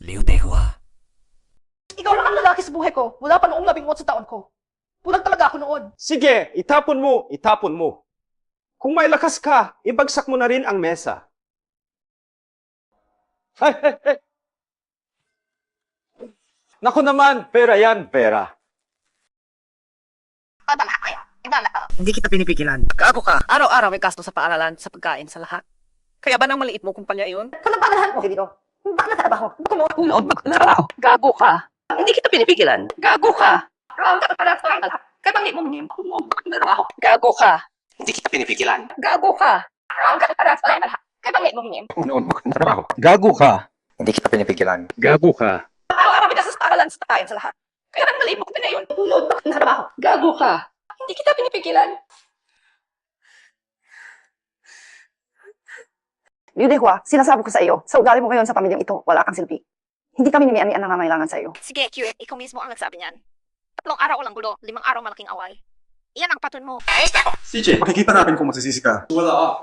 Liutewa. Ikaw lang ang lalaki sa buhay ko. Wala pa noong 18 taon ko. Bulag talaga ako noon. Sige, itapon mo, itapon mo. Kung may lakas ka, ibagsak mo na rin ang mesa. Ay, ay, ay. Naku naman, pera yan, pera. Hindi kita pinipigilan. Gago ka. Araw-araw may gasto sa paaralan, sa pagkain, sa lahat. Kaya ba nang maliit mo kumpanya iyon? Kung nagpapalahan ko dito, bakit nagtrabaho? Gusto mo? Unood magtrabaho. Gago ka. Hindi kita pinipigilan. Gago ka. Kaya bang mo mong magtrabaho? Gago ka. Hindi kita pinipigilan. Gago ka. Kaya bang mo mong Unood magtrabaho. Gago ka. Hindi kita pinipigilan. Gago ka. araw-araw may gasto sa paaralan, sa pagkain, sa lahat. Kaya bang maliit mo kumpanya iyon? Unood magtrabaho. Gago ka. Hindi kita pinipigilan. Liudehua, sinasabi ko sa iyo, sa ugali mo ngayon sa pamilyang ito, wala kang silbi. Hindi kami ni Mian ang nangangailangan sa iyo. Sige, Q, ikaw mismo ang nagsabi niyan. 3 araw walang gulo, 5 araw malaking away. Iyan ang patun mo. CJ, makikita natin kung masisisi ka. Wala ah.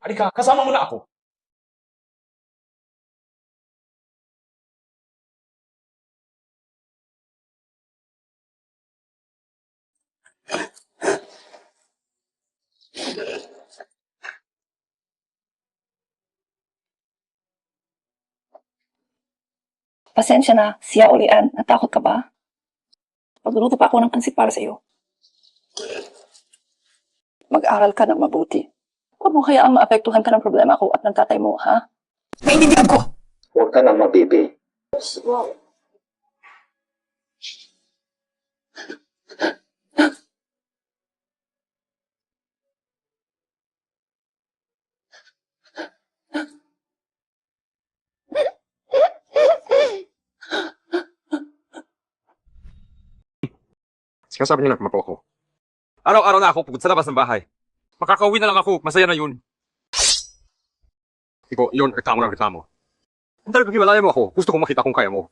Halika, kasama mo na ako. Pasensya na, siya ulian. Natakot ka ba? Pagluluto pa ako ng pansit para sa iyo. Mag-aral ka ng mabuti. Huwag mo hayaang maapektuhan ka ng problema ko at ng tatay mo, ha? Naiintindihan ko. Huwag ka nang mabibi. Sinasabi niyo na kumapo ako. Araw-araw na ako pagod sa labas ng bahay. Makakauwi na lang ako, masaya na yun. Ikaw, yun, reklamo ng reklamo. Kung talagang hiwalayan mo ako, gusto kong makita kung kaya mo.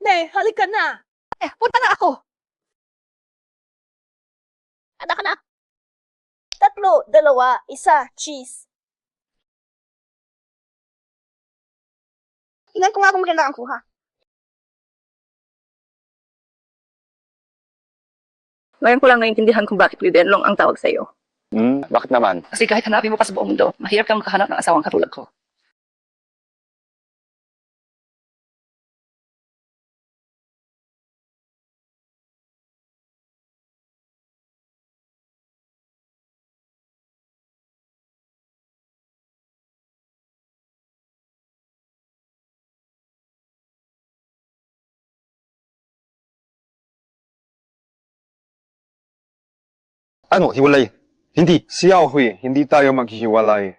Ne, halika na! Punta na ako. Anak ka na. 3, 2, 1, cheese. Tingnan ko nga kung maganda ang kuha. Ngayon ko lang naiintindihan kung bakit Liudenlong ang tawag sa iyo. Bakit naman? Kasi kahit hanapin mo pa sa buong mundo, mahirap kang makahanap ng asawang katulad ko. Ano, hiwalay? Hindi, si Yaohui, hindi tayo maghihiwalay.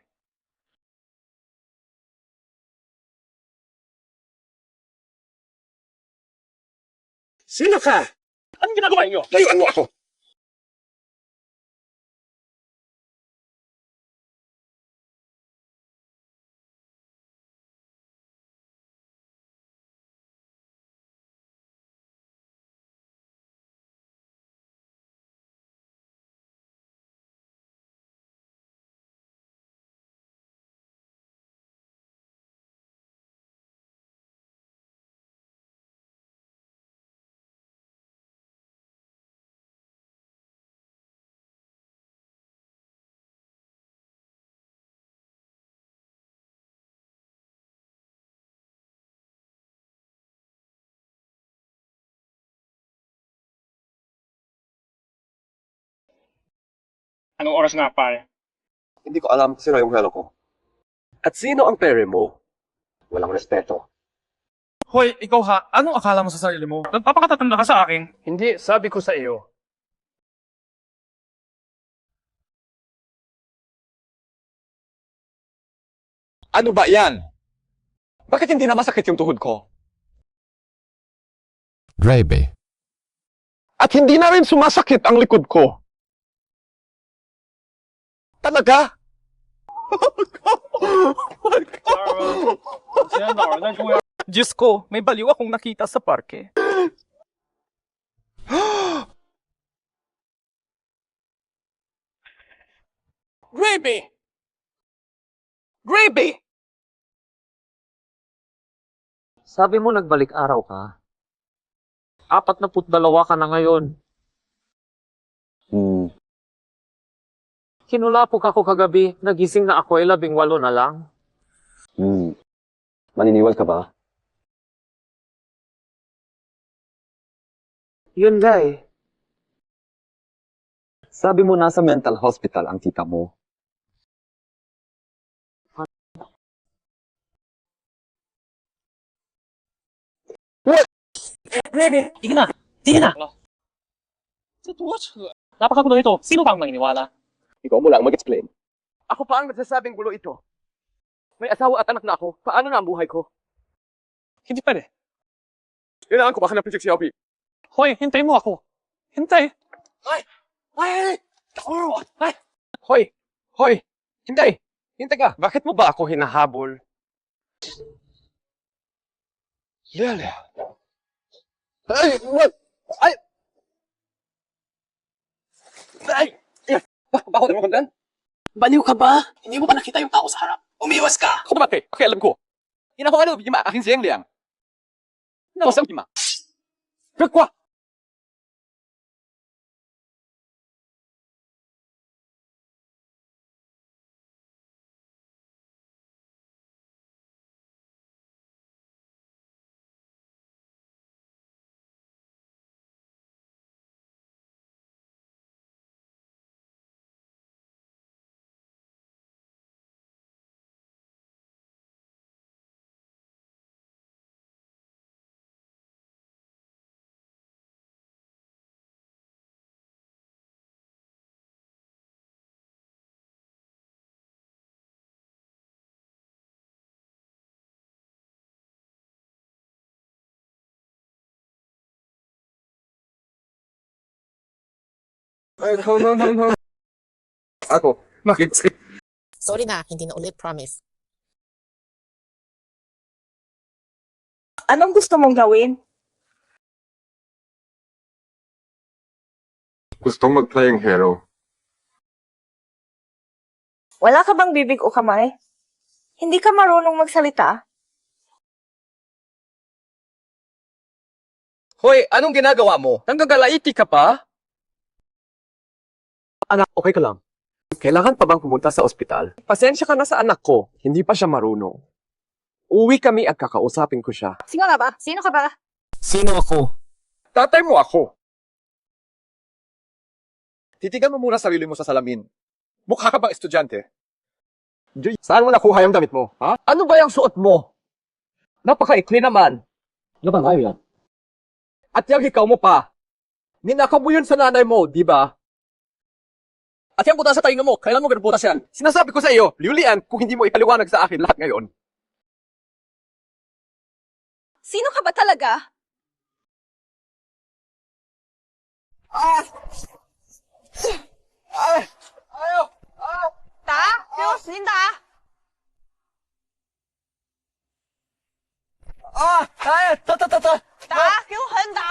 Sino ka? Anong ginagawa niyo? Layuan mo ako! Anong oras na, pare? Hindi ko alam, sira yung reloj ko. At sino ang pere mo? Wala walang respeto. Hoy, ikaw ha, anong akala mo sa sarili mo? Nagpapakatatanda ka sa akin. Hindi, sabi ko sa iyo. Ano ba yan? Bakit hindi na masakit yung tuhod ko? Grabe. At hindi na rin sumasakit ang likod ko. Talaga? Diyos ko, may baliw akong nakita sa parke. Gravy! Gravy! Sabi mo nagbalik araw ka? 42 ka na ngayon. Kinulapok ako kagabi, nagising na ako ay 18 na lang. Maniniwal ka ba? Yun nga eh. Sabi mo nasa mental hospital ang tita mo. Sige na! Sige na! Napakagulo ito. Sino bang maniniwala? Ikaw mo lang mag-explain. Ako pa ang nagsasabing gulo ito. May asawa at anak na ako. Paano na ang buhay ko? Hindi pwede. Kailangan ko baka ng project si Alpi. Hoy, hintay mo ako. Hintay! Hoy! Hintay! Hintay ka! Bakit mo ba ako hinahabol? Lele. Ay! What? Ay! Ay! Bakit mo kundan? Baliw ka ba? Hindi mo ba nakita yung tao sa harap? Umiwas ka! Ako ba bakit? Pakialam ko. Ina ko ano, bigyan akin siyang liang. Nawasam bigyan. Kakwa! Ay, no. Ako, bakit? Sorry na, hindi na ulit, promise. Anong gusto mong gawin? Gustong mag-playing hero. Wala ka bang bibig o kamay? Hindi ka marunong magsalita? Hoy, anong ginagawa mo? Nanggagalaiti ka pa? Anak, okay ka lang? Kailangan pa bang pumunta sa ospital? Pasensya ka na sa anak ko. Hindi pa siya marunong. Uwi kami at kakausapin ko siya. Sino nga ba? Sino ka ba? Sino ako? Tatay mo ako. Titigan mo muna sarili mo sa salamin. Mukha ka bang estudyante? Joy, saan mo nakuha yung damit mo? Ha? Ano ba yung suot mo? Napaka-ikli naman. Ano ba nga yan? At yung ikaw mo pa. Ninakaw mo yun sa nanay mo, di ba? At yung butas sa tainga mo, kailan mo ganun butas yan? Sinasabi ko sa iyo, liulian kung hindi mo ipaliwanag sa akin lahat ngayon. Sino ka ba talaga? Ta? Fuse, Linda! Ta? Fuse, Linda!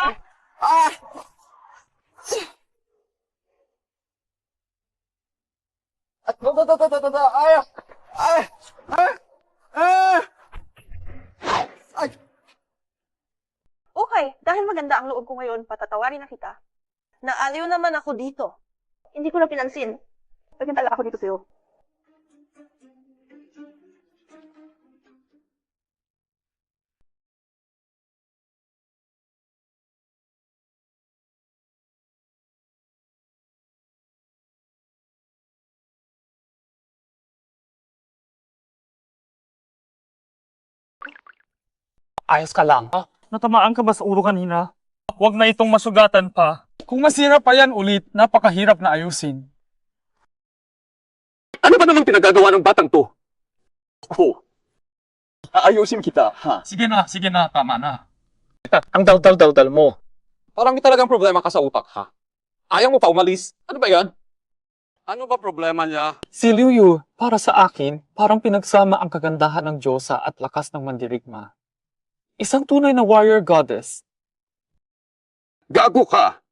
Okay, dahil maganda ang loob ko ngayon, patatawarin na kita. Naaliw naman ako dito. Hindi ko na pinansin. Nagkantala ako dito sa'yo. Ayos ka lang. Natamaan ka ba sa ulo kanina? Huwag na itong masugatan pa. Kung masira pa yan ulit, napakahirap na ayusin. Ano ba namang pinagagawa ng batang to? Oh, aayusin kita, ha? Sige na, tama na. Ang dal-dal mo. Parang may talagang problema ka sa utak, ha? Ayaw mo pa umalis? Ano ba yan? Ano ba problema niya? Si Liu Yu, para sa akin, parang pinagsama ang kagandahan ng Diyosa at lakas ng mandirigma. Isang tunay na warrior goddess. Gago ka!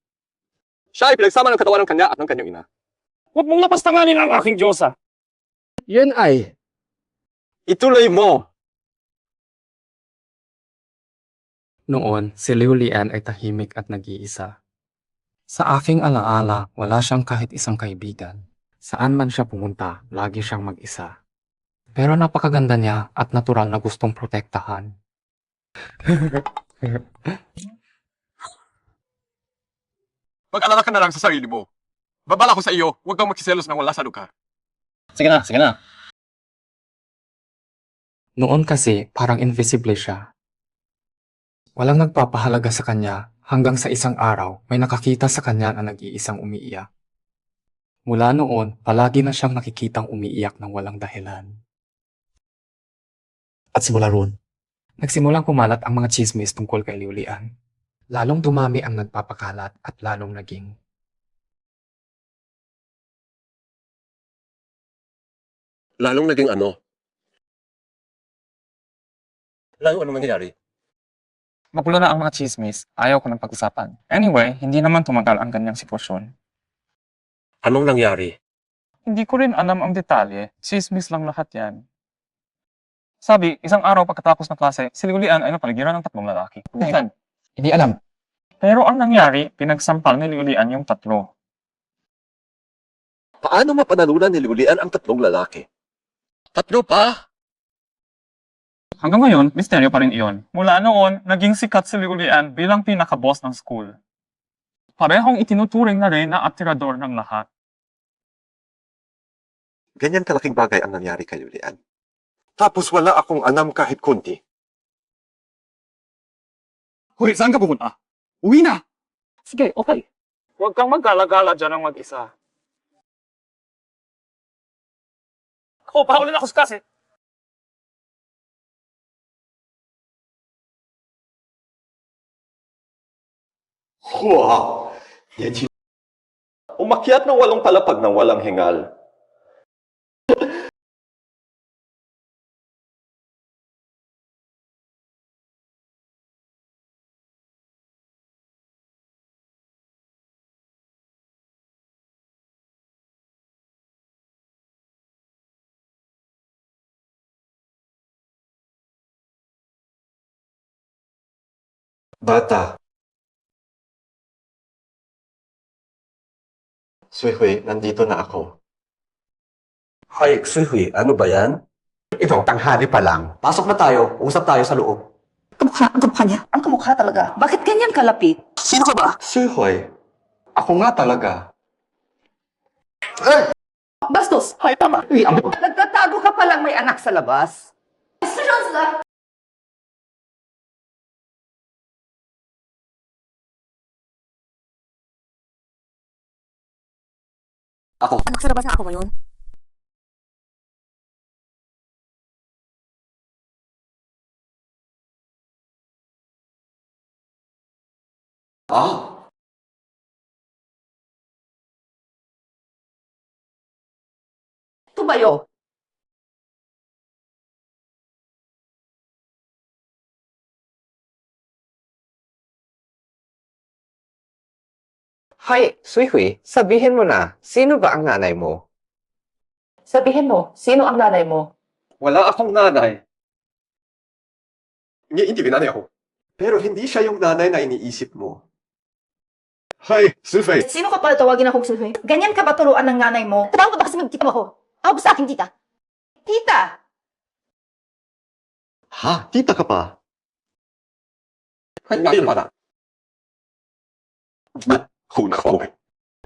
Siya ay pinagsama ng katawan ng kanya at ng kanyang ina. Huwag mong lapastanganin ang aking Diyosa. Yan ay... Ituloy mo! Noon, si Liu Lian ay tahimik at nag-iisa. Sa aking alaala, wala siyang kahit isang kaibigan. Saan man siya pumunta, lagi siyang mag-isa. Pero napakaganda niya at natural na gustong protektahan. Mag-alala ka na lang sa sarili mo. Babala ko sa iyo, huwag kang magsiselos nang wala sa lugar. Sige na. Noon kasi, parang invisible siya. Walang nagpapahalaga sa kanya hanggang sa isang araw may nakakita sa kanya na nag-iisang umiiyak. Mula noon, palagi na siyang nakikitang umiiyak ng walang dahilan. At simula roon, nagsimulang kumalat ang mga chismis tungkol kay Liu Lian. Lalong dumami ang nagpapakalat at lalong naging. Lalong naging ano? Lalong ano nangyayari? Magulo na ang mga chismis. Ayaw ko ng pag-usapan. Anyway, hindi naman tumagal ang ganyang sitwasyon. Anong nangyari? Hindi ko rin alam ang detalye. Chismis lang lahat yan. Sabi, isang araw pagkatapos ng klase, si Liu Lian ay napaligiran ng 3 lalaki. Hindi alam. Pero ang nangyari, pinagsampal ni Liu Lian yung 3. Paano mapanalunan ni Liu Lian ang 3 lalaki? 3 pa? Hanggang ngayon, misteryo pa rin iyon. Mula noon, naging sikat si Liu Lian bilang pinaka-boss ng school. Parehong itinuturing na rin na atirador ng lahat. Ganyan kalaking bagay ang nangyari kay Julian. Tapos wala akong alam kahit konti. Hoy, saan ka pupunta? Uwi na! Sige, okay. Huwag kang maggalagala dyan ng mag-isa. Ako, paulin ako sa kasi. Wow! Umakyat ng 8 palapag ng walang hingal. Bata. Suihui, nandito na ako. Hay, Suihui, ano ba yan? Ito, tanghali pa lang. Pasok na tayo. Usap tayo sa loob. Ang kamukha niya. Ang kamukha talaga. Bakit ganyan kalapit? Sino ka ba? Suihui, ako nga talaga. Bastos! Ay, tama. Uy, Nagtatago ka palang may anak sa labas. Anak sa labas na ako ngayon. Ah, Tumayo. Hay, Suihui, sabihin mo na, sino ba ang nanay mo? Sabihin mo, sino ang nanay mo? wala akong nanay. Hindi nanay ako. Pero hindi siya yung nanay na iniisip mo. Hay, Suihui. Sino ka pala tawagin akong suhay? Ganyan ka ba turuan ng nanay mo? Tawag ba kasi magtita mo ako? Ako sa akin, tita. Tita! Ha? Tita ka pa? Hay, ngayon para. Nako.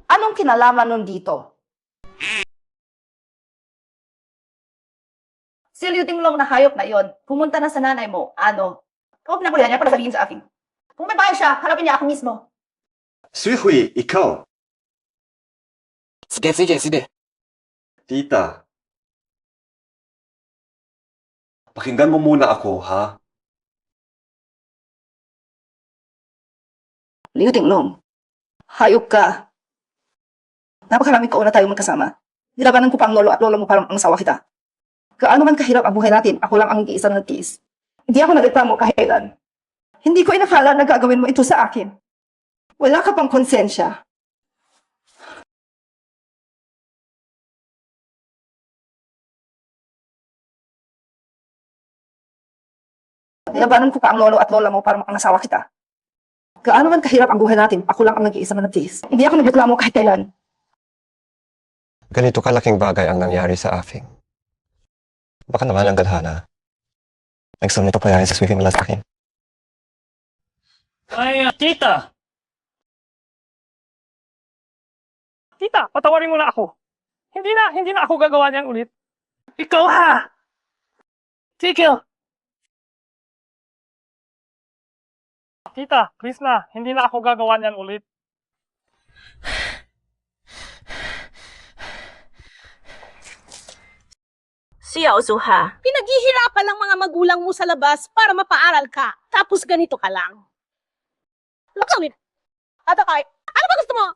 Anong kinalaman nun dito? Si Liu Dinglong na hayop na yon, pumunta na sa nanay mo. Ano? Huwag na niya para sabihin sa akin. Kung may bahay siya, harapin niya ako mismo. Suihui, ikaw. Sige. Tita. Pakinggan mo muna ako, ha? Liu Tinglong, hayop ka. Napakaraming taon na tayo magkasama. Nilabanan ko pa ang lolo at lola mo para ang asawa kita. Gaano man kahirap ang buhay natin, ako lang ang nag-iisa na nagtiis. Hindi ako nagreklamo kahit kailan. Hindi ko inakala na gagawin mo ito sa akin. Wala ka pang konsensya. Nilabanan ko pa ang lolo at lola mo para ang asawa kita. Gaano man kahirap ang buhay natin, ako lang ang nag-iisa na nagtiis. Hindi ako nagreklamo kahit kailan. Ganito kalaking bagay ang nangyari sa Afing. Baka naman ang galhana. Nagsunod ito pa yan sa swimming mula sa akin. Ay, tita! Tita, patawarin mo na ako. Hindi na ako gagawa niyan ulit. Ikaw ha! Tigil! Tita, please na. Hindi na ako gagawa niyan ulit. Siya, Usuha. Pinaghihirapan ng mga magulang mo sa labas para mapaaral ka. Tapos ganito ka lang. Lakawin. Atakay. Ano ba gusto mo?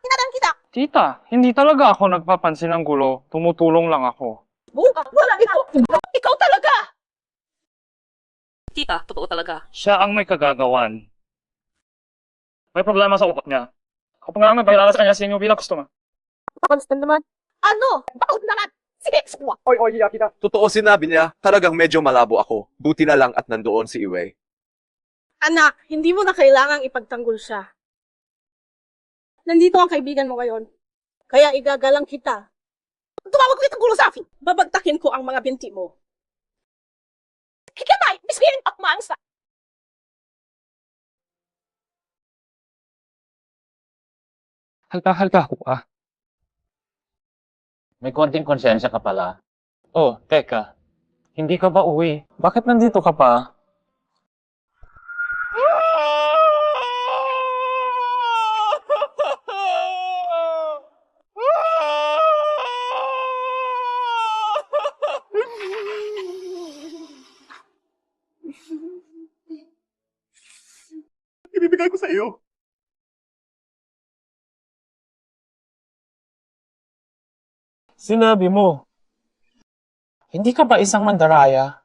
Tinadan kita. Tita, hindi talaga ako nagpapansin ng gulo. Tumutulong lang ako. Buka. Wala ikaw. Ikaw talaga. Tita, totoo talaga. Siya ang may kagagawan. May problema sa utak niya. Kapag nga may bayaran sa kanya sa inyo bilang customer. Constant naman. Ano? Bakit naman? Sige, suwa. Oy, kita. Totoo sinabi niya, talagang medyo malabo ako. Buti na lang at nandoon si Iway. Anak, hindi mo na kailangang ipagtanggol siya. Nandito ang kaibigan mo ngayon. Kaya igagalang kita. Tumawag ulit ang gulo sa akin. Babagtakin ko ang mga binti mo. Kikamay, bisbihin at maangsa. Halka ko ah. May konting konsensya ka pala. Oh, teka. Hindi ka ba uwi? Bakit nandito ka pa? Ibibigay ko sa iyo. Sinabi mo. Hindi ka ba isang mandaraya?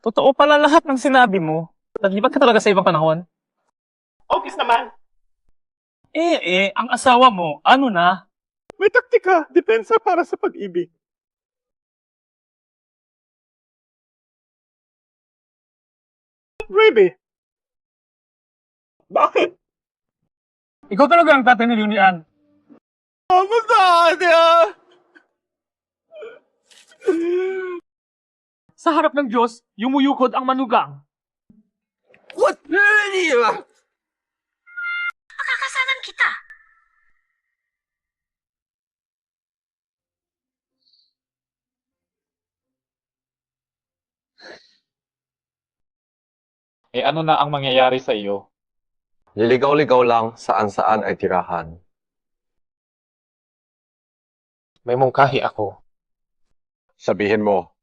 Totoo pala lahat ng sinabi mo. Naglipat ka talaga sa ibang panahon? Obvious naman. Ang asawa mo, ano na? May taktika, depensa para sa pag-ibig. Baby. Bakit? Ikaw talaga ang tatay ni Lunian. Sa harap ng Diyos, yumuyukod ang manugang. What? Makakasalan kita. Ano na ang mangyayari sa iyo? Liligaw-ligaw lang saan-saan ay tirahan. May mungkahi ako. Sabihin mo.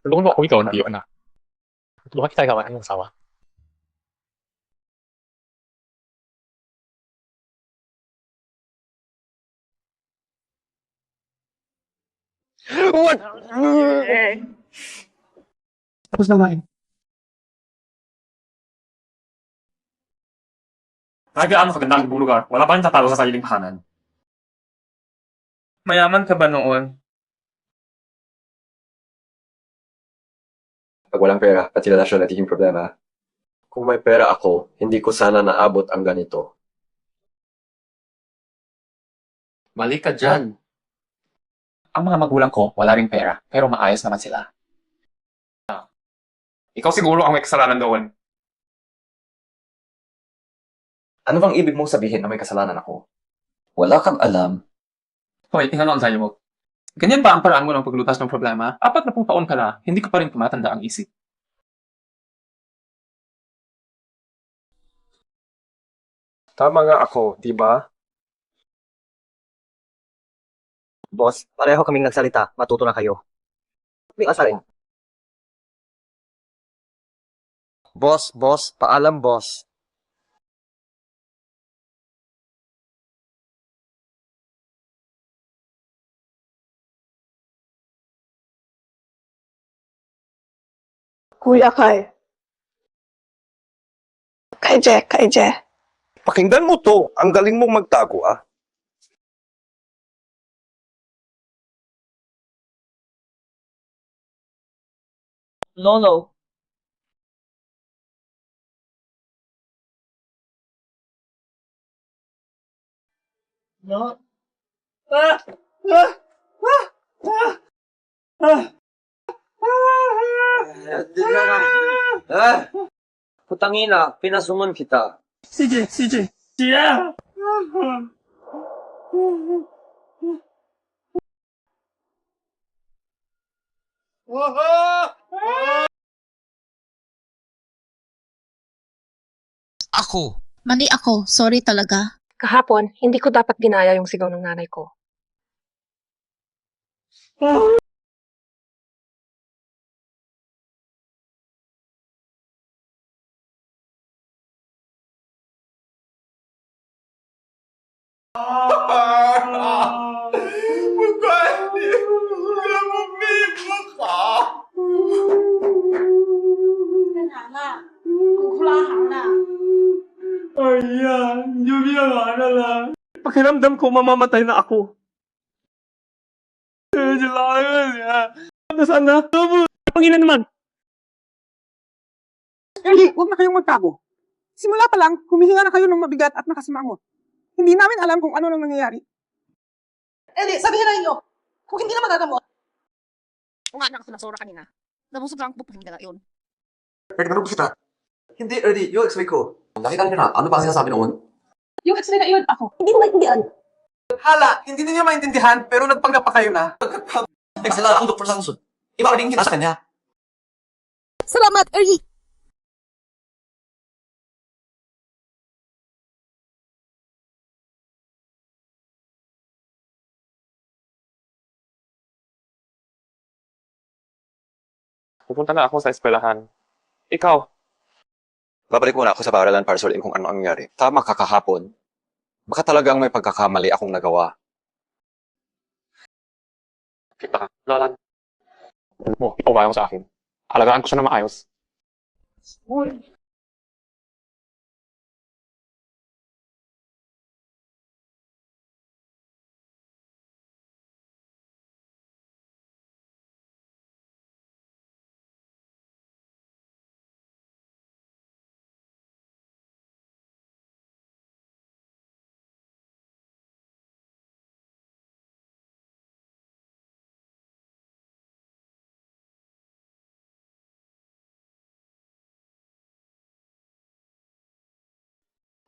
Tulungan mo ako ikaw na iyo, anak. Tulungan kita gawa ng asawa. What? Tapos na nga. Nagaano kaganda ang lugar. Wala pa rin tatalo sa sariling tahanan. Mayaman ka ba noon? Pag walang pera, pati relasyon nagiging problema. Kung may pera ako, hindi ko sana naabot ang ganito. Mali ka dyan. Ang mga magulang ko, wala ring pera, pero maayos naman sila. Ikaw siguro ang may kasalanan doon. Ano bang ibig mong sabihin na may kasalanan ako? Wala kang alam. Hoy, tingnan mo ang tayo mo. Ganyan ba ang paraan mo ng paglutas ng problema? 40 taon ka na, hindi ko pa rin tumatanda ang isip. Tama nga ako, di ba? Boss, pareho kaming nagsalita. Matuto na kayo. May asa rin. Boss, paalam boss. Kuya Kai. Kay Je. Pakinggan mo to. Ang galing mong magtago, ah. Lolo. No. Putangina, pinasuman kita. Ako! Mali ako. Sorry talaga. Kahapon, hindi ko dapat ginaya yung sigaw ng nanay ko. Ayan, yumiyangana lang. Pakiramdam ko mamamatay na ako. Dilangan niya. Nasaan na? Pangina naman. Hindi, huwag na kayong magtago. Simula pa lang, humihinga na kayo ng mabigat at nakasimangot. Hindi namin alam kung ano nang nangyayari. Eli, sabihin na ninyo, kung hindi na magagamot, Kung nga nakasulasura kanina. Nabusog lang pupuhin ka na yun. Nagtanong kita. Hindi, Erdi, yung ex-wife ko. Nakita niyo na, ano ba ang sinasabi noon? yung ex na yun ako. Hindi mo maintindihan. Hala, hindi ninyo maintindihan, pero nagpanggap pa kayo na. Nagsala ang doktor sa kusod. Iba rin kita sa kanya. Salamat, Eli. Pupunta na ako sa eskwelahan. Ikaw, Babalik muna ako sa paaralan para suriin kung ano ang nangyari. Tama ka kahapon. Baka talagang may pagkakamali akong nagawa. kita ka. Lolan. Mo, ikaw mo sa akin. Alagaan ko siya na maayos.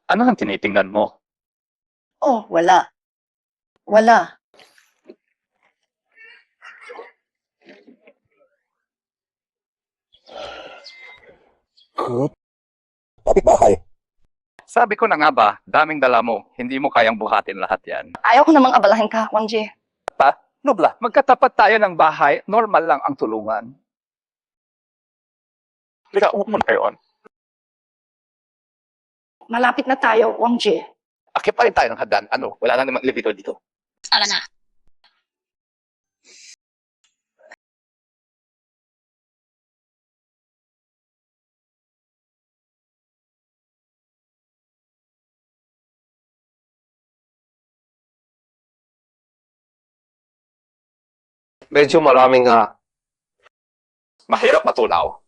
Ano ang tinitingnan mo? Oh, wala. Wala. Kapitbahay. Sabi ko na nga ba, daming dala mo. Hindi mo kayang buhatin lahat yan. Ayaw ko namang abalahin ka, Wang Jie. Nobla, magkatapat tayo ng bahay, normal lang ang tulungan. Halika, umupo muna kayo on. Malapit na tayo, Wang Jie. Akit pa rin tayo ng hagdan. Ano, wala na namang elevator dito. Ala na. Medyo maraming mahirap matunaw.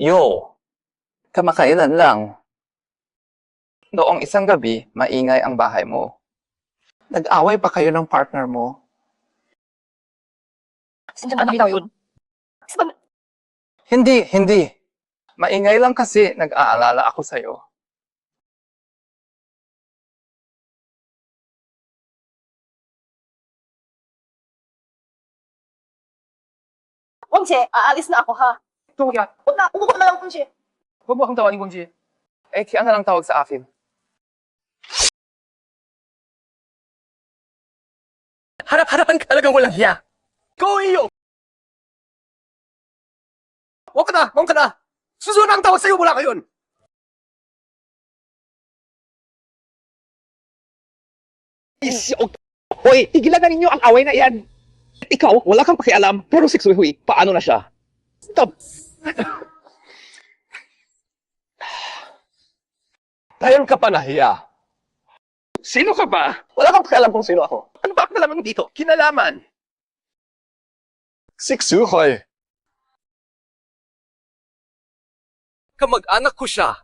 Yo, kamakailan lang. Noong isang gabi, maingay ang bahay mo. Nag-away pa kayo ng partner mo. Sindihan na yun. Hindi. Maingay lang kasi nag-aalala ako sa'yo. Wangje, aalis na ako ha. Huwag yan. Huwag na, umuko na lang Wangje. Huwag mo akong tawagin, Gongji. Eh, kaya na lang tawag sa akin. Harap-harapan ka talagang walang hiya. Ikaw iyo! Huwag ka na! Huwag ka na! Susunod na ang tawag sa'yo mula ngayon! Hoy, tigilan na ninyo ang away na iyan! Ikaw, wala kang pakialam, pero si Xuehui, paano na siya? Stop! Tayon ka pa nahiya. Sino ka ba? Wala kang pakialam kung sino ako. Ano ba ang nalaman mo dito? Kinalaman. Si Xuehui. Kamag-anak ko siya.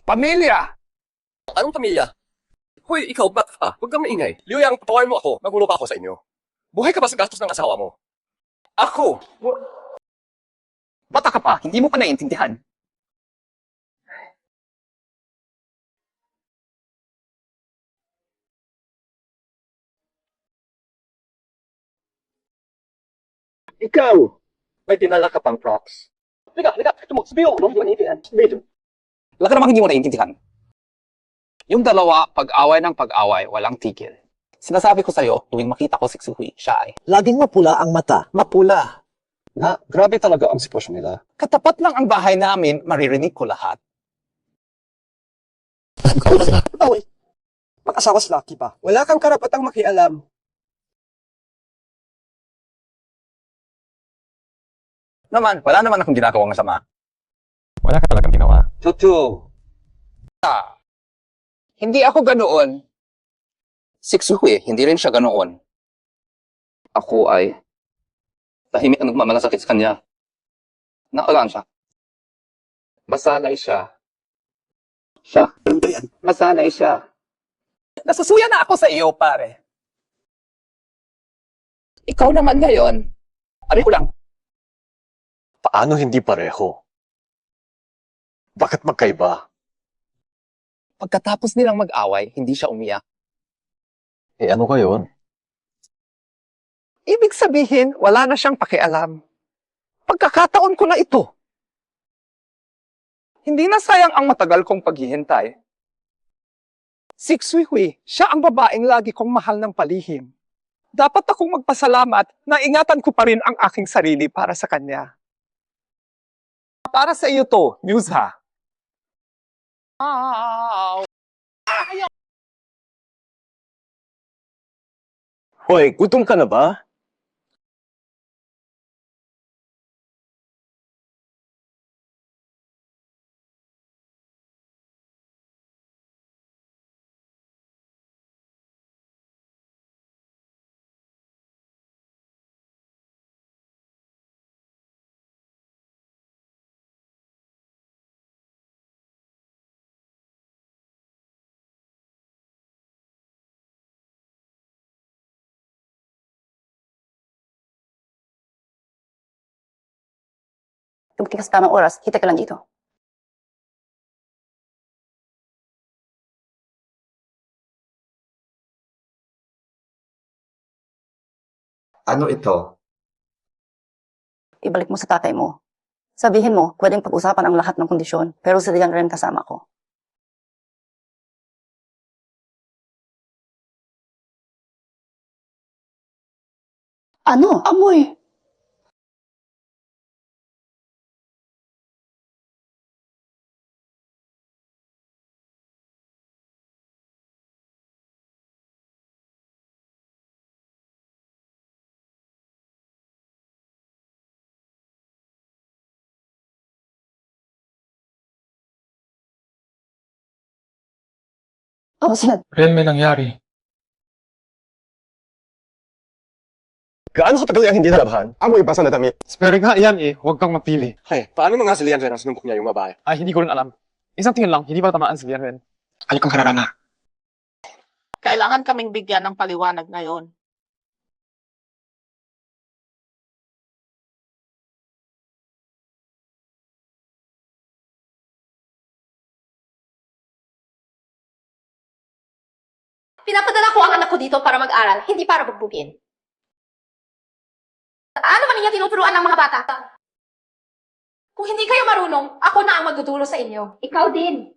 Pamilya! Anong pamilya? Hoy, ikaw, bakit ka? Huwag kang maingay. Liu Yang, patawarin mo ako. Magulo pa ako sa inyo. Buhay ka ba sa gastos ng asawa mo? Ako? Bata ka pa, hindi mo pa naiintindihan. Ikaw, may dinala ka pang props. Liga, ito mo, sabihin ko, manitin. Sabihin. Wala ka namang hindi mo naiintindihan. Yung dalawa, pag-away ng pag-away, walang tigil. Sinasabi ko sa'yo, tuwing makita ko si Xuehui, siya ay Laging mapula ang mata. mapula. Na, grabe talaga ang sitwasyon nila. Katapat lang ang bahay namin, maririnig ko lahat. Away. Mag-asawa si Lucky pa. Wala kang karapatang makialam. Wala naman akong ginagawang masama. Wala ka talagang ginawa. Totoo. Hindi ako ganoon. Si Xuehui, hindi rin siya ganoon. Ako ay tahimik na nagmamalasakit sa kanya. Nakalaan siya. Masanay siya. Masanay siya. Nasusuya na ako sa iyo, pare. Ikaw naman ngayon. Ari ko lang. Paano hindi pareho? Bakit magkaiba? Pagkatapos nilang mag-away, hindi siya umiyak. Eh ano ka yun? Ibig sabihin, wala na siyang pakialam. Pagkakataon ko na ito. Hindi na sayang ang matagal kong paghihintay. Si Xuehui, siya ang babaeng lagi kong mahal ng palihim. Dapat akong magpasalamat na ingatan ko pa rin ang aking sarili para sa kanya. Para sa iyo to, Musa. Hoy, gutom ka na ba? Dumating ka sa tamang oras, hintay ka lang dito. Ano ito? Ibalik mo sa tatay mo. Sabihin mo, pwedeng pag-usapan ang lahat ng kondisyon, pero si Rian rin kasama ko. Ano? Amoy! Oh, Sen. Rian, may nangyari. Gaano katagal yung hindi nalabhan? Amoy basa na damit. Spare nga yan eh, huwag kang mapili. Hey, paano na nga si Lian Ren ang sinumpok niya yung babae? Ay, hindi ko rin alam. Isang tingin lang, hindi ba tamaan si Lian? Ayaw kang kararana. Kailangan kaming bigyan ng paliwanag ngayon. Pinapadala ko ang anak ko dito para mag-aral, hindi para bugbugin. Ano man niya tinuturuan ng mga bata? Kung hindi kayo marunong, ako na ang magtuturo sa inyo. Ikaw din.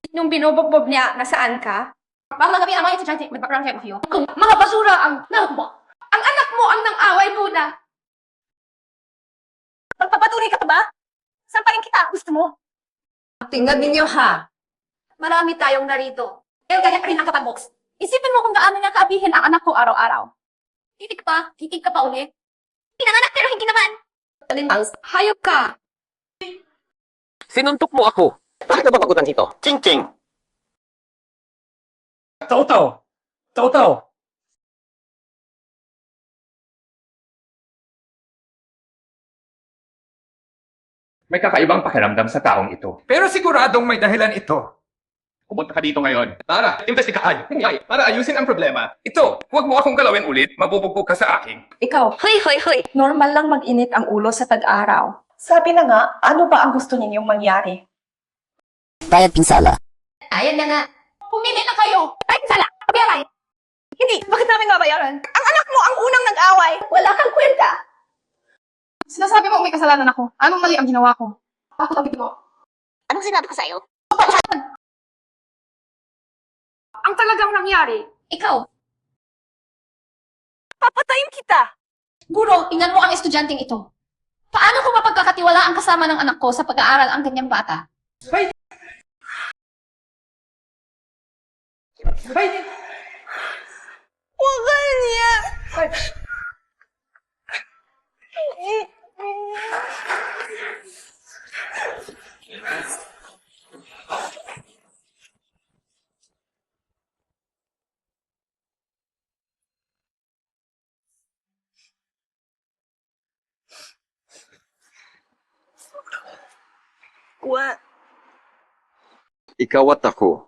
Nung binubobob niya, nasaan ka? Baklang gabi ang mga estudyante, mag-background check kayo. Kung mga basura ang anak mo. Ang anak mo ang nang-away muna. Magpapatunay ka pa ba? Saan pa rin kita? Gusto mo? Tingnan ninyo ha. Marami tayong narito. Pero kaya rin ang katabox. Isipin mo kung gaano niya kaabihin ang anak ko araw-araw. Titig ka pa ulit. Pinanganak pero hindi naman. Talinang, hayop ka. Sinuntok mo ako. Bakit ka ba pagutan dito? Ching-ching! Tao-tao! Tao-tao! May kakaibang pakiramdam sa taong ito. Pero siguradong may dahilan ito. Pumunta ka dito ngayon para imbestigahan. Para ayusin ang problema. Ito, huwag mo akong galawin ulit. Mabubugbog ka sa akin. Ikaw, Hoy! normal lang mag-init ang ulo sa tag-araw. Sabi na nga, ano ba ang gusto ninyong mangyari? Bayad pinsala. Ayan na nga. Pumili na kayo. Ay, sala. Kabayaran. Hindi, bakit namin babayaran? Ang anak mo ang unang nag-away. Wala kang kwenta. Sinasabi mo may kasalanan ako. Anong mali ang ginawa ko? Bakit ang mo? Anong sinabi ko sa'yo? Ang talagang nangyari, ikaw. Papatayin kita. Guro, tingnan mo ang estudyanteng ito. Paano ko mapagkakatiwala ang kasama ng anak ko sa pag-aaral ang ganyang bata? Huwag ka niya. Kuya, Ikaw at ako.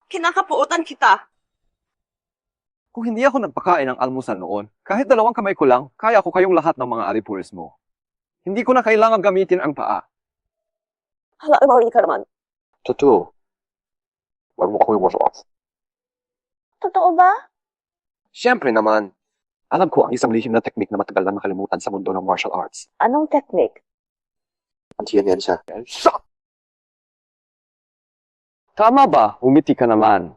kinakapuotan kita. Kung hindi ako nagpakain ng almusal noon, kahit 2 kamay ko lang, kaya ko kayong lahat ng mga aripuris mo. Hindi ko na kailangan gamitin ang paa. Hala, mawali ka naman. Totoo. Wag mo ako yung wash off. Totoo ba? Siyempre naman. Alam ko ang isang lihim na teknik na matagal na makalimutan sa mundo ng martial arts. Anong technique? Antiyan yan siya. Shut! Tama ba? Umiti ka naman.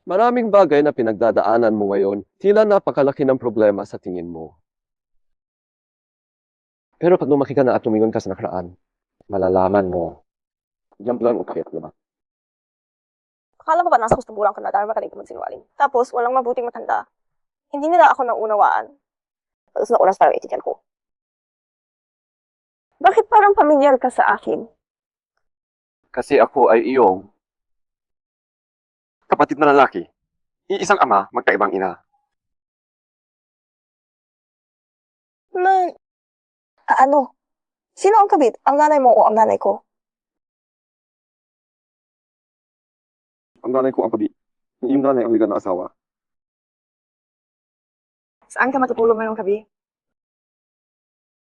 Maraming bagay na pinagdadaanan mo ngayon, tila napakalaki ng problema sa tingin mo. Pero pag lumaki ka na at tumingon ka sa nakaraan, malalaman mo. Diyan lang ukit, di ba? Akala mo ba nasa kustuburan ka na dahil magaling ka magsinungaling? Tapos, walang mabuting matanda. Hindi nila ako naunawaan. Tapos na oras para itijan ko. Bakit parang pamilyar ka sa akin? Kasi ako ay iyong kapatid na lalaki. Iisang ama, magkaibang ina. Ano? Sino ang kabit? Ang nanay mo o ang nanay ko? Ang nanay ko ang kabit. Yung nanay ang ligan na asawa. Saan ka matutulog ngayong gabi?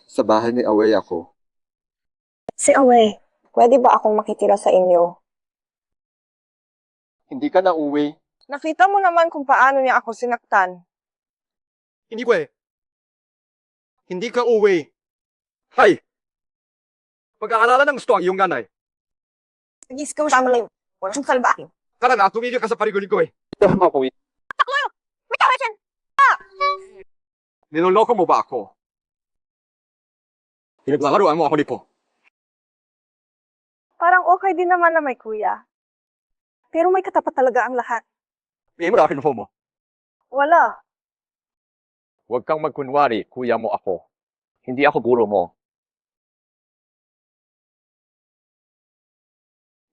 Sa bahay ni Away ako. Si Away, pwede ba akong makitira sa inyo? Hindi ka na uwi. Nakita mo naman kung paano niya ako sinaktan. Hindi pwede. Hindi ka uwi. Hay! Pag-aalala ng gusto ang iyong nanay. Nagis ka mo siya malayo. Wala siyang salbakin. Tara na, tumigil ka sa parigulig ko eh. Tama ko. May tawa dyan! Niloloko mo ba ako? Pinaglalaroan mo ako nito. Parang okay din naman na may kuya. Pero may katapat talaga ang lahat. Bigay mo na akin phone mo. Wala. Huwag kang magkunwari, kuya mo ako. Hindi ako guro mo.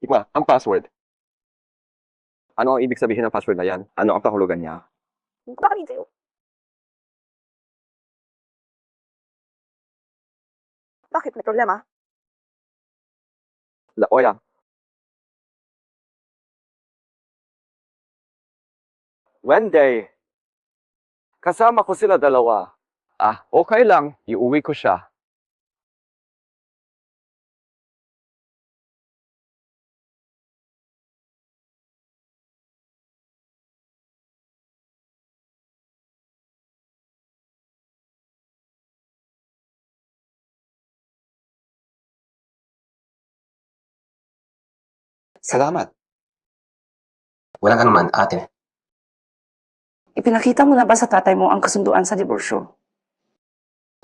Ikma, ang password. Ano ang ibig sabihin ng password na yan? Ano ang kahulugan niya? Bakit sa'yo? Bakit may problema? Oya. Wednesday. Kasama ko sila dalawa. Okay lang. Iuwi ko siya. Salamat. Walang anuman, ate. Ipinakita mo na ba sa tatay mo ang kasunduan sa diborsyo?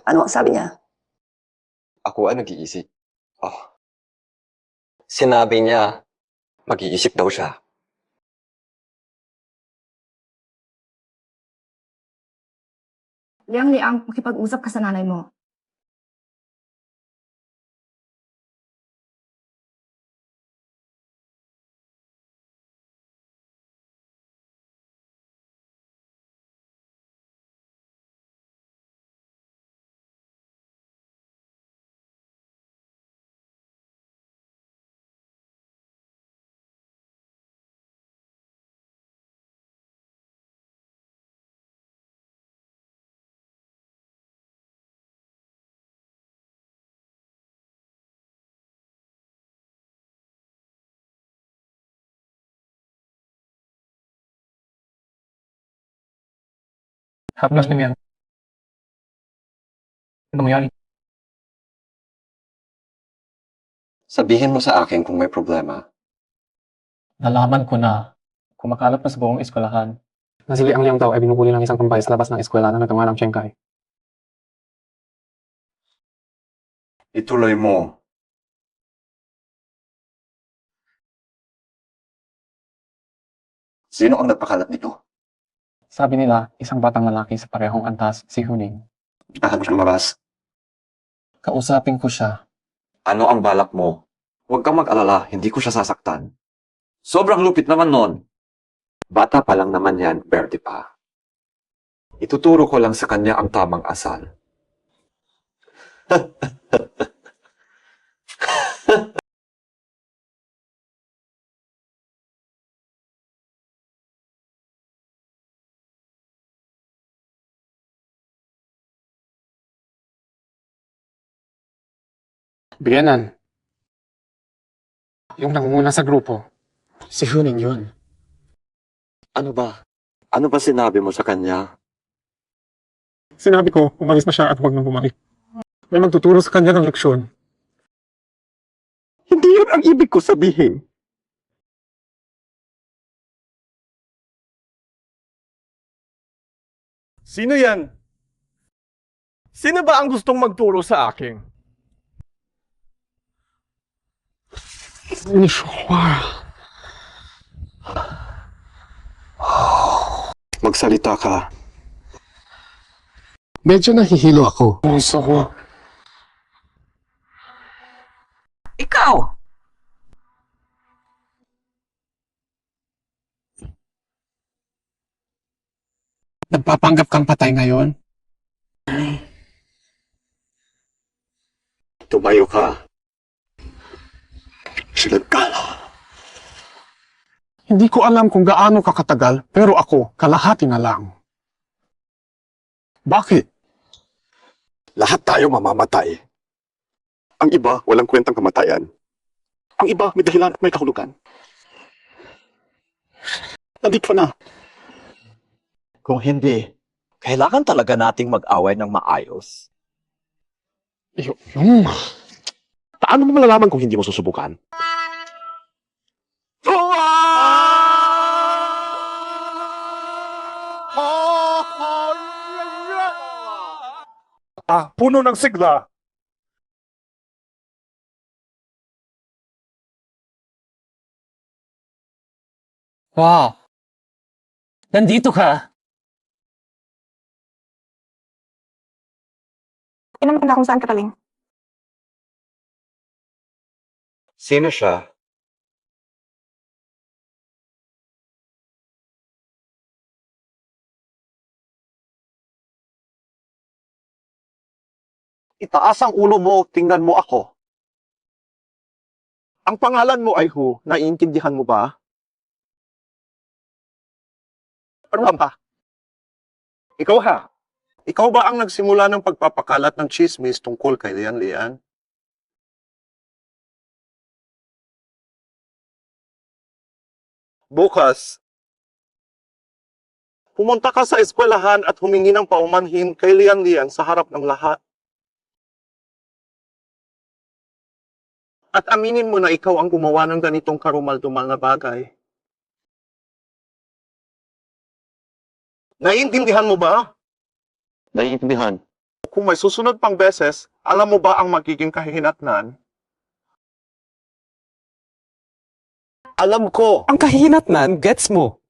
Ano ang sabi niya? Ako ang nag-iisip. Oh. Sinabi niya, mag-iisip daw siya. Liang-liang makipag-usap ka sa nanay mo. Haplas na yan. Ano nangyari? Sabihin mo sa akin kung may problema. Nalaman ko na kumakalat na sa buong eskwelahan. Na si Liang Liang daw ay binubuli ng isang tambay sa labas ng eskwela na natunga ng Chiangkai. Ituloy mo. Sino ang nagpakalat nito? Sabi nila, isang batang lalaki sa parehong antas, si Huning. Ahal mo siyang mabas. Kausapin ko siya. Ano ang balak mo? Huwag kang mag-alala, hindi ko siya sasaktan. Sobrang lupit naman nun. Bata pa lang naman yan, Bertie pa. Ituturo ko lang sa kanya ang tamang asal. Biyanan. Yung nangunguna sa grupo. Si Huning yun. Ano ba? Ano ba sinabi mo sa kanya? Sinabi ko, umalis na siya at huwag nang bumalik. May magtuturo sa kanya ng leksyon. Hindi yun ang ibig ko sabihin. Sino yan? Sino ba ang gustong magturo sa akin? Magsalita ka. Medyo nahihilo ako. Puso ko. Ikaw! Nagpapanggap kang patay ngayon? Tumayo ka. Silad ka. Hindi ko alam kung gaano kakatagal, pero ako, kalahati na lang. Bakit? Lahat tayo mamamatay. Ang iba, walang kwentang kamatayan. Ang iba, may dahilan at may kahulugan. Nandito na. Kung hindi, kailangan talaga nating mag-away ng maayos. Paano mo malalaman kung hindi mo susubukan? Puno ng sigla. Wow! Nandito ka! Inaman na kung saan ka taling. Sino siya? Itaas ang ulo mo, tingnan mo ako. Ang pangalan mo ay Hu, naiintindihan mo ba? Ano ba? Ikaw ha? Ikaw ba ang nagsimula ng pagpapakalat ng chismis tungkol kay Lian Lian? Bukas, pumunta ka sa eskwelahan at humingi ng paumanhin kay Lian Lian sa harap ng lahat. At aminin mo na ikaw ang gumawa ng ganitong karumal-dumal na bagay. Naiintindihan mo ba? Naiintindihan. Kung may susunod pang beses, alam mo ba ang magiging kahihinatnan? Alam ko. Ang kahinatnan, gets mo.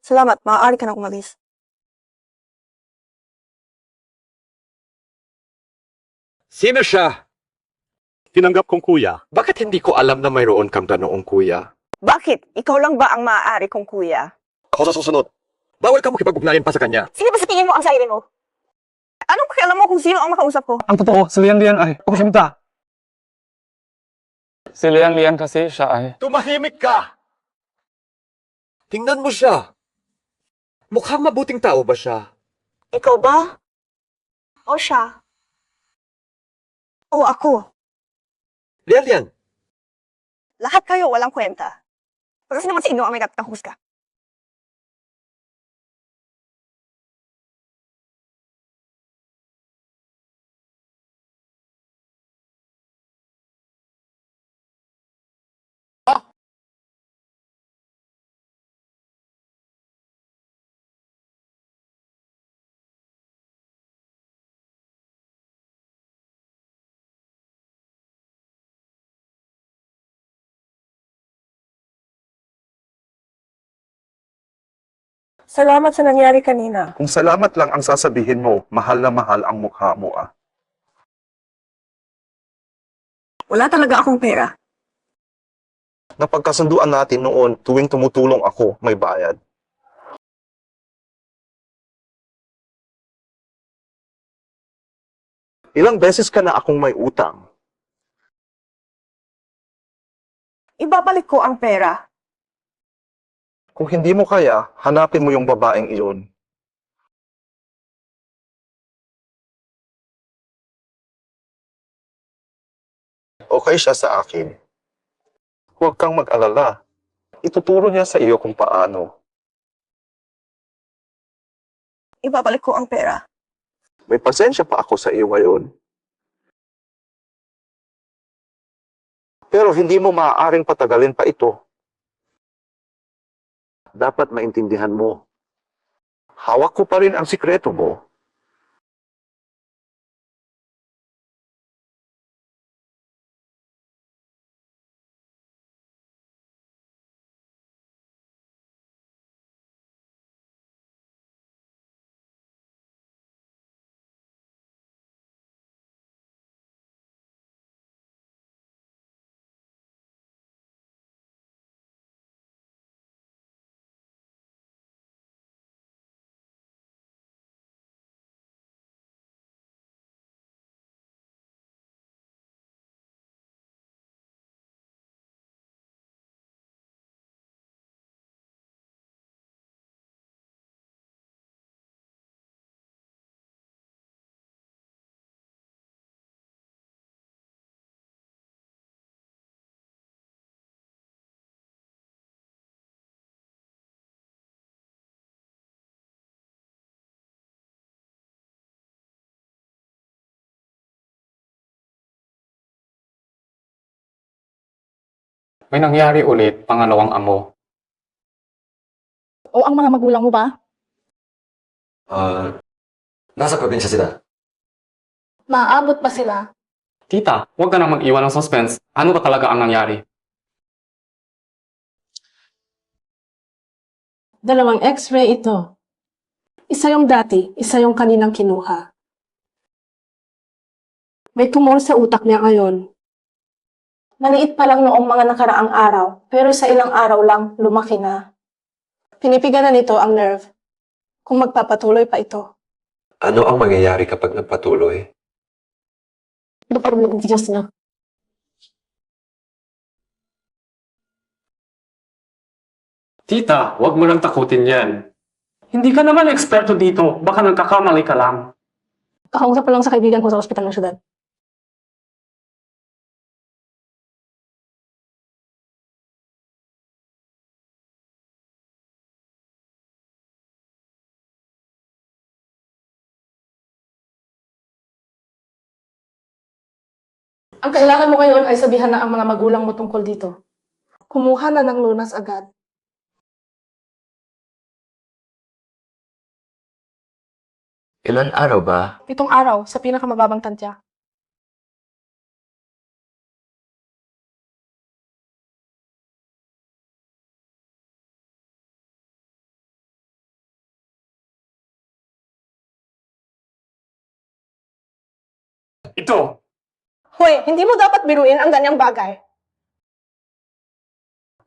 Salamat, maaari ka na umalis. Sino siya? Tinanggap kong kuya. Bakit hindi ko alam na mayroon kang ganoong kuya? Bakit? Ikaw lang ba ang maaari kong kuya? Ako sa susunod. Bawal ka makipag-ugnayan pa sa kanya. Sino ba sa tingin mo ang sarili mo? Anong pakialam mo kung sino ang makausap ko? Ang totoo, si Lian Lian ay, ako siya. Si Lian Lian kasi siya ay. Tumahimik ka! Tingnan mo siya. Mukhang mabuting tao ba siya? Ikaw ba? O siya? O ako? Lian, Lahat kayo walang kwenta. Kasi naman sa inyo ang may dapat kang husga. Salamat sa nangyari kanina. Kung salamat lang ang sasabihin mo, mahal na mahal ang mukha mo ah. Wala talaga akong pera. Napagkasunduan natin noon tuwing tumutulong ako, may bayad. Ilang beses ka na akong may utang. Ibabalik ko ang pera. Kung hindi mo kaya, hanapin mo yung babaeng iyon. Okay siya sa akin. Huwag kang mag-alala. Ituturo niya sa iyo kung paano. Ibabalik ko ang pera. May pasensya pa ako sa iyo ngayon. Pero hindi mo maaaring patagalin pa ito. Dapat maintindihan mo. Hawak ko pa rin ang sikreto mo. May nangyari ulit, pangalawang amo. O ang mga magulang mo ba? Nasa probinsya sila. Maaabot pa sila. Tita, huwag ka na mag-iwan ng suspense. Ano ba talaga ang nangyari? Dalawang x-ray ito. Isa yung dati, isa yung kaninang kinuha. May tumor sa utak niya ngayon. Maliit pa lang noong mga nakaraang araw, pero sa ilang araw lang, lumaki na. Pinipiganan nito ang nerve. Kung magpapatuloy pa ito. Ano ang mangyayari kapag nagpatuloy? Diyos na. Tita, huwag mo lang takutin yan. Hindi ka naman eksperto dito. Baka nagkakamali ka lang. Kakausap pa lang sa kaibigan ko sa ospital ng syudad. Ang kailangan mo ngayon ay sabihan na ang mga magulang mo tungkol dito. Kumuha na ng lunas agad. Ilan araw ba? 7 araw sa pinakamababang tantya. Ito! Hoy, hindi mo dapat biruin ang ganyang bagay.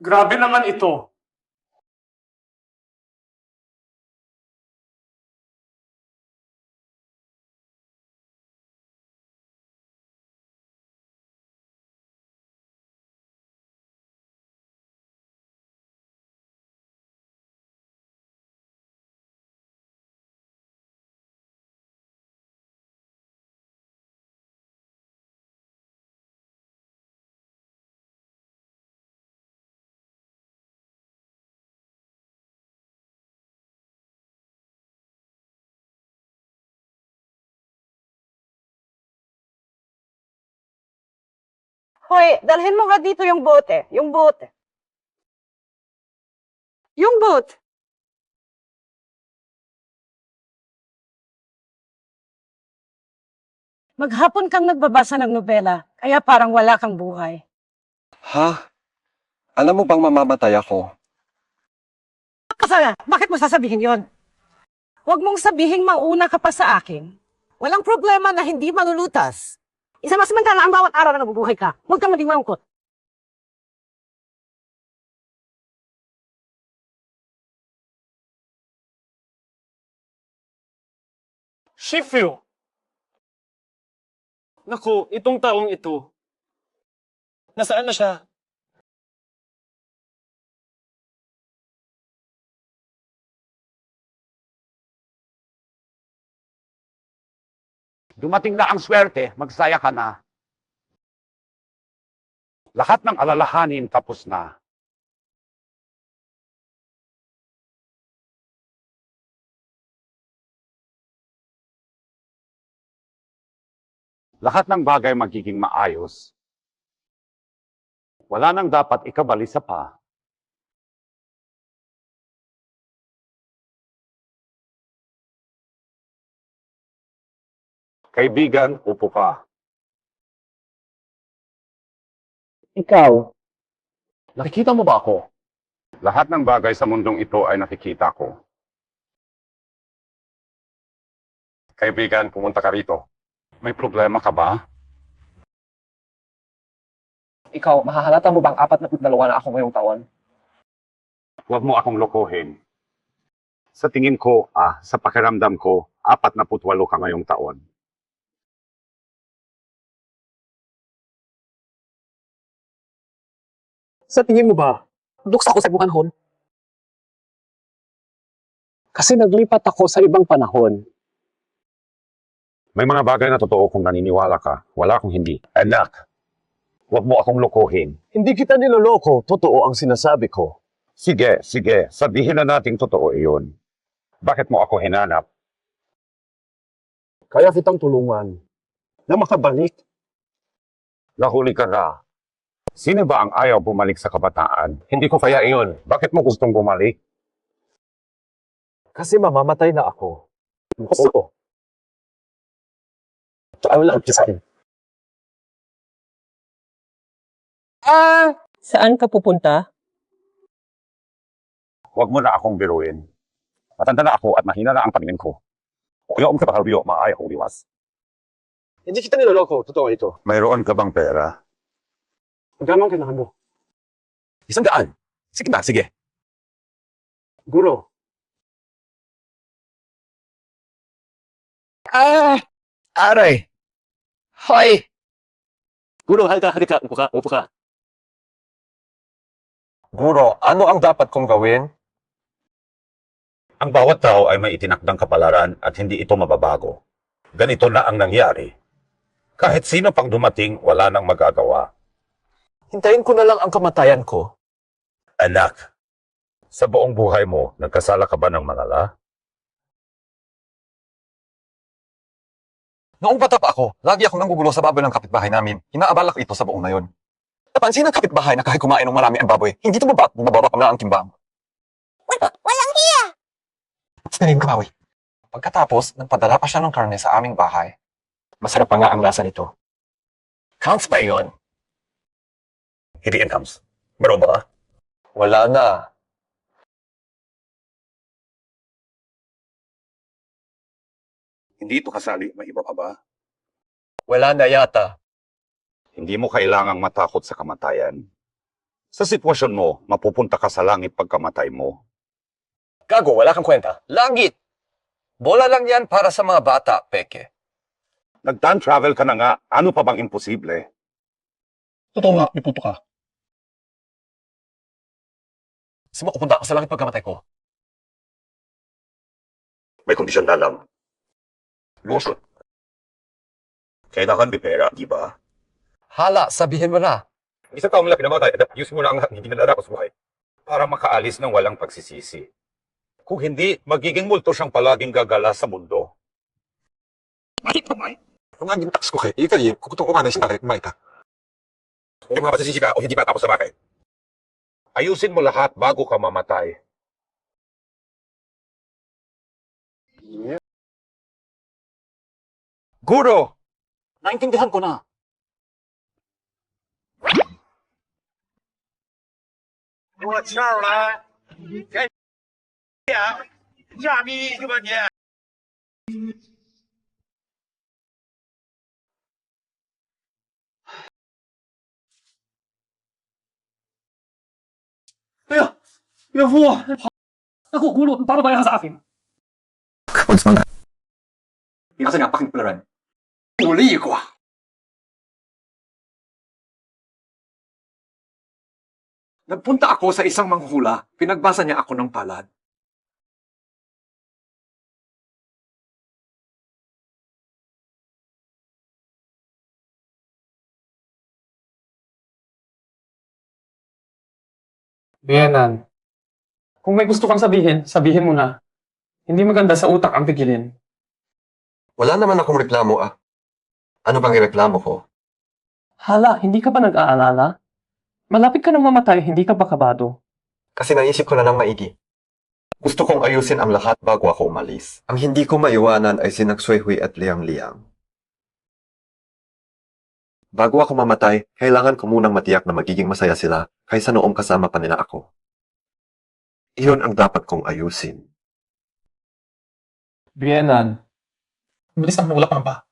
Grabe naman ito! Hoy, dalhin mo nga dito yung bote. Yung bote. Yung bote. Maghapon kang nagbabasa ng nobela, kaya parang wala kang buhay. Ha? Alam mo bang mamamatay ako? Kasala, bakit mo sasabihin yon? Huwag mong sabihin mauna ka pa sa akin. Walang problema na hindi malulutas. Isa mas mantala ang bawat araw na nabubuhay ka. Huwag kang maging malungkot. Sheffield! Naku, itong taong ito. Nasaan na siya? Dumating na ang swerte, magsaya ka na. Lahat ng alalahanin tapos na. Lahat ng bagay magiging maayos. Wala nang dapat ikabalisa pa. Kaibigan, upo ka. Ikaw, nakikita mo ba ako? Lahat ng bagay sa mundong ito ay nakikita ko. Kaibigan, pumunta ka rito. May problema ka ba? Ikaw, mahahalata mo bang 42 na ako ngayong taon? Huwag mo akong lokohin. Sa tingin ko, sa pakiramdam ko, 48 ka ngayong taon. Sa tingin mo ba, duksa ako sa bukanhon? Kasi naglipat ako sa ibang panahon. May mga bagay na totoo kung naniniwala ka. Wala kung hindi. Anak, huwag mo akong lokohin. Hindi kita niloloko, totoo ang sinasabi ko. Sige, sabihin na nating totoo iyon. Bakit mo ako hinanap? Kaya kitang tulungan na makabalik. Nahuli ka na. Sino ba ang ayaw bumalik sa kabataan? Hindi ko kaya iyon. Bakit mo gustong bumalik? Kasi mamamatay na ako. Oo. I will understand. Saan ka pupunta? Huwag mo na akong biruin. Matanda na ako at mahina na ang paningin ko. Kaya ka pakalbiyo, maaya kong liwas. Hindi kita niloloko, totoo ito. Mayroon ka bang pera? Magkano ang kailangan mo? 100. Sige na, sige. Guro. Aray! Hoy! Guro, halika, upo ka. Guro, ano ang dapat kong gawin? Ang bawat tao ay may itinakdang kapalaran at hindi ito mababago. Ganito na ang nangyari. Kahit sino pang dumating, wala nang magagawa. Hintayin ko na lang ang kamatayan ko. Anak, sa buong buhay mo, nagkasala ka ba ng malala? Noong bata pa ako, lagi akong nanggugulo sa baboy ng kapitbahay namin. Inaabalak ito sa buong nayon. Napansin ng kapitbahay na kahit kumain ng marami ang baboy, hindi tumaba at bumababa pa nga ang timbang. Walang hiya! Sinarin ka, baboy. Pagkatapos, nagpadala pa siya ng karne sa aming bahay. Masarap pa nga ang lasa nito. Counts ba yun? Hindi yan, Hams. Baro ba? Wala na. Hindi ito kasali. May iba pa ba? Wala na yata. Hindi mo kailangang matakot sa kamatayan. Sa sitwasyon mo, mapupunta ka sa langit pagkamatay mo. Gago, wala kang kwenta. Langit! Bola lang yan para sa mga bata, peke. Nag-time travel ka na nga. Ano pa bang imposible? Totoo nga, may punto ka. Gusto mo pupunta ako sa langit pagkamatay ko? May kondisyon na lang. Lusot. Kailangan may pera, di ba? Hala, sabihin mo na. Isang taong laki namatay, ayusin mo na ang lahat hindi na dapat sa buhay. Para makaalis ng walang pagsisisi. Kung hindi, magiging multo siyang palaging gagala sa mundo. Kung nga yung tax ko kay, ikali, kukutong ko ka na siya kay Maita. Kung mga pagsisisi ka o hindi pa tapos sa bakit. Ayusin mo lahat bago ka mamatay. Guro! Naintindihan ko na. Ako, gulo, para ba yan sa akin? Hindi kasi nga pakingpularan. Uli ko ah! Nagpunta ako sa isang manghula. Pinagbasa niya ako ng palad. Biyenan, kung may gusto kang sabihin, sabihin mo na. Hindi maganda sa utak ang pigilin. Wala naman akong reklamo ah. Ano bang ireklamo ko? Hala, hindi ka ba nag-aalala? Malapit ka nang mamatay, hindi ka ba kabado? Kasi naisip ko na ng maigi. Gusto kong ayusin ang lahat bago ako umalis. Ang hindi ko maiwanan ay si Naksuehui at Liang-Liang. Bago ako mamatay, kailangan ko munang matiyak na magiging masaya sila kaysa noong kasama pa nila ako. Iyon ang dapat kong ayusin. Biyenan, bilis ang mulak ng pa.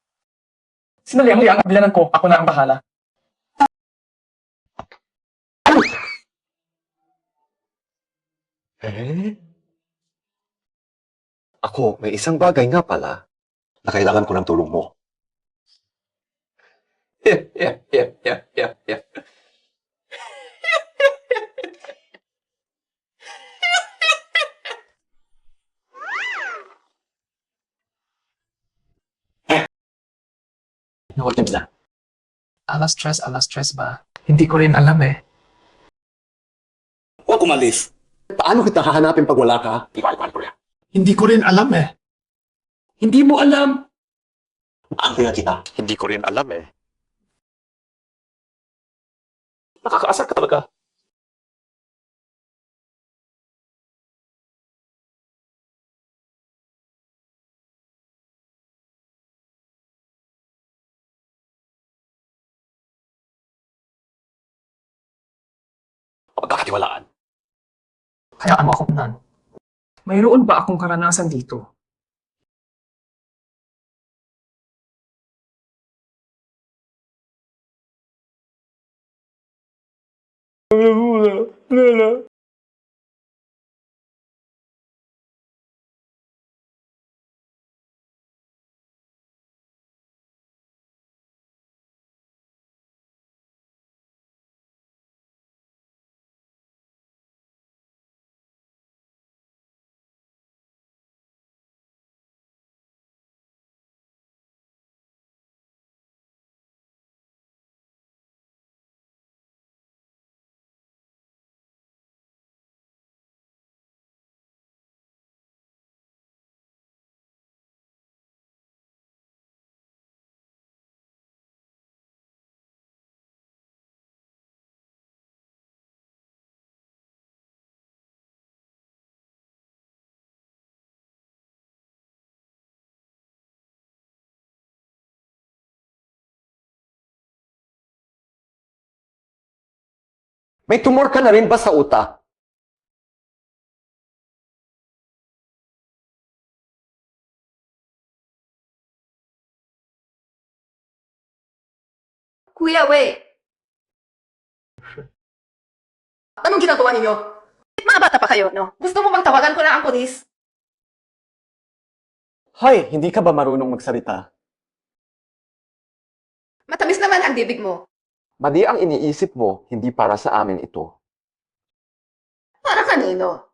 Sinaliang-liang ang bilanan ko, ako na ang bahala. Ako, may isang bagay nga pala na kailangan ko ng tulong mo. Huwag niyo lang. Alas stress ba? Hindi ko rin alam eh. Huwag umalis. Paano kita hahanapin pag wala ka? Hindi ko rin alam eh. Hindi mo alam. Maangkin nga kita. Hindi ko rin alam eh. Nakakaasar ka talaga. Pagkakatiwalaan. Hayaan mo ako nan. Mayroon ba akong karanasan dito? May tumor ka na rin ba sa utak? Kuya, wait. Anong ginagawa ninyo? Mga bata pa kayo, no? Gusto mo bang tawagan ko na ang polis? Hoy, hindi ka ba marunong magsalita? Matamis naman ang bibig mo. Mali ang iniisip mo, hindi para sa amin ito. Para kanino?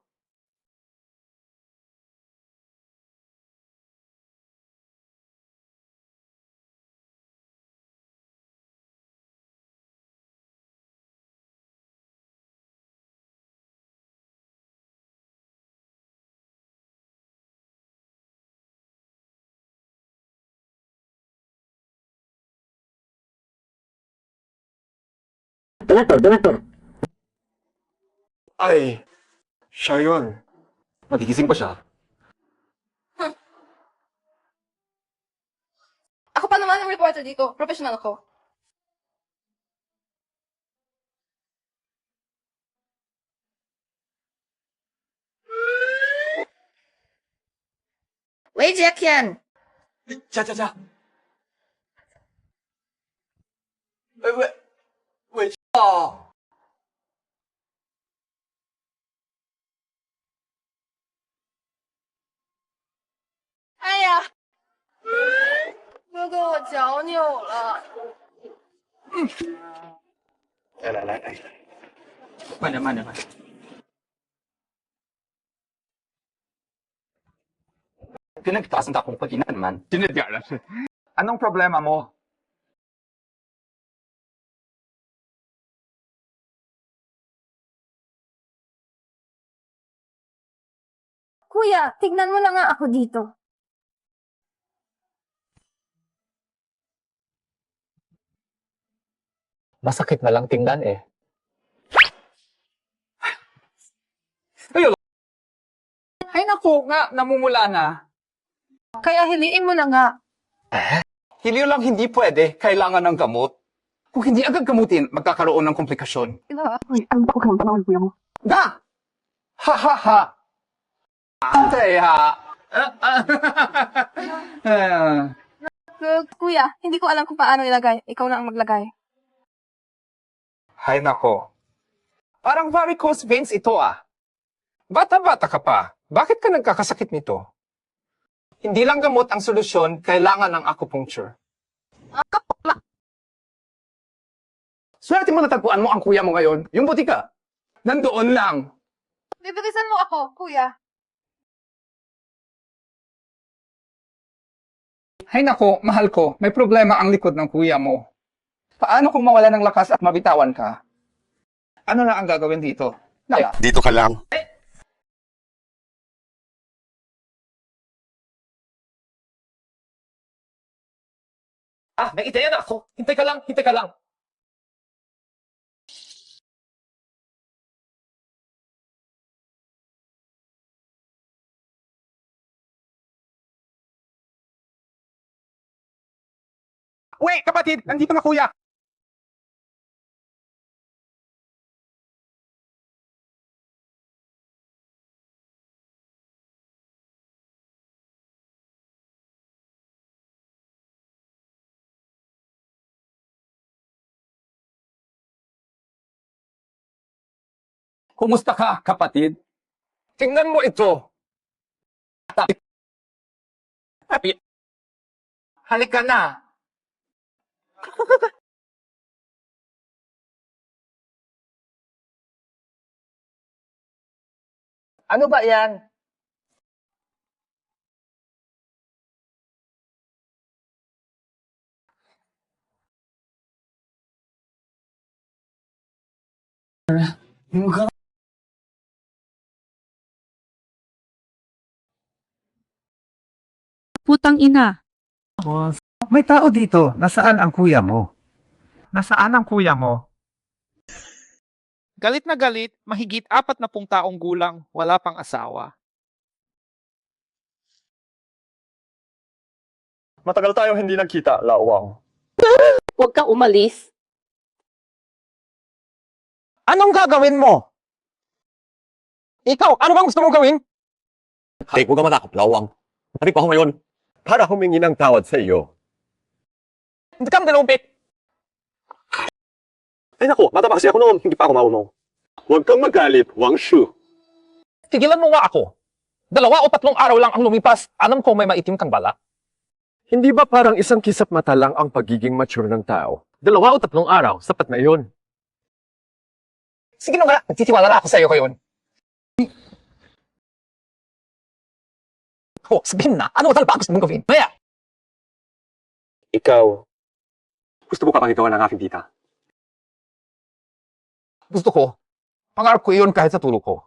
Ay, siya yun. Magigising pa siya. Ako pa naman ang reporter dito. Professional ako. Wait, Jack yan. Cha. Wait.哎呀，哥哥，我脚扭了。来，慢点。Pinagtaas ang takong pagkinan man. Sinadya lang siya. Anong problema mo? Kuya, tignan mo na nga ako dito. Masakit na lang tingnan eh. Ay naku nga, namumula na. Kaya hiliin mo na nga. Hilyo lang hindi pwede, kailangan ng gamot. Kung hindi agad gamutin, magkakaroon ng komplikasyon. Ang bako kang panahon, kuya mo. Ga! Ha! Kaya... Kuya, hindi ko alam kung paano ilagay. Ikaw na ang maglagay. Hay nako. Parang varicose veins ito ah. Bata-bata ka pa. Bakit ka nagkakasakit nito? Hindi lang gamot ang solusyon, kailangan ng acupuncture. Swerte mo natagpuan mo ang kuya mo ngayon. Yung butika. Nandoon lang. Bibilisan mo ako, kuya. Hay nako, mahal ko. May problema ang likod ng kuya mo. Paano kung mawala ng lakas at mabitawan ka? Ano na ang gagawin dito? Naya. Dito ka lang. May ideya na ako. Hintay ka lang. Wait, kapatid! Nandito na kuya! Kumusta ka, kapatid? Tingnan mo ito. Halika na. Ano ba yan? Putang ina. May tao dito. Nasaan ang kuya mo? Nasaan ang kuya mo? Galit na galit, mahigit 40 taong gulang, wala pang asawa. Matagal tayong hindi nagkita, Lawang. Huwag kang umalis. Anong gagawin mo? Ikaw, ano bang gusto mong gawin? Hay, huwag ka matakot, lawang. Narito ako ngayon para humingi ng tawad sa iyo. Hindi ka malupit. Ay naku, bata pa kasi ako noon, hindi pa ako marunong. Huwag kang magalit, Wang Shu. Tigilan mo nga ako. 2 o 3 araw lang ang lumipas. Alam ko may maitim kang bala. Hindi ba parang isang kisap mata lang ang pagiging mature ng tao? 2 o 3 araw, sapat na yun. Sige na nga, nagtitiwala na ako sa iyo ngayon. Oh, sabihin na. Ano talaga gusto mong gawin? Maya! Ikaw, gusto mo kapag-igawa ng aking tita? Gusto ko. Pangarap ko iyon kahit sa tulog ko.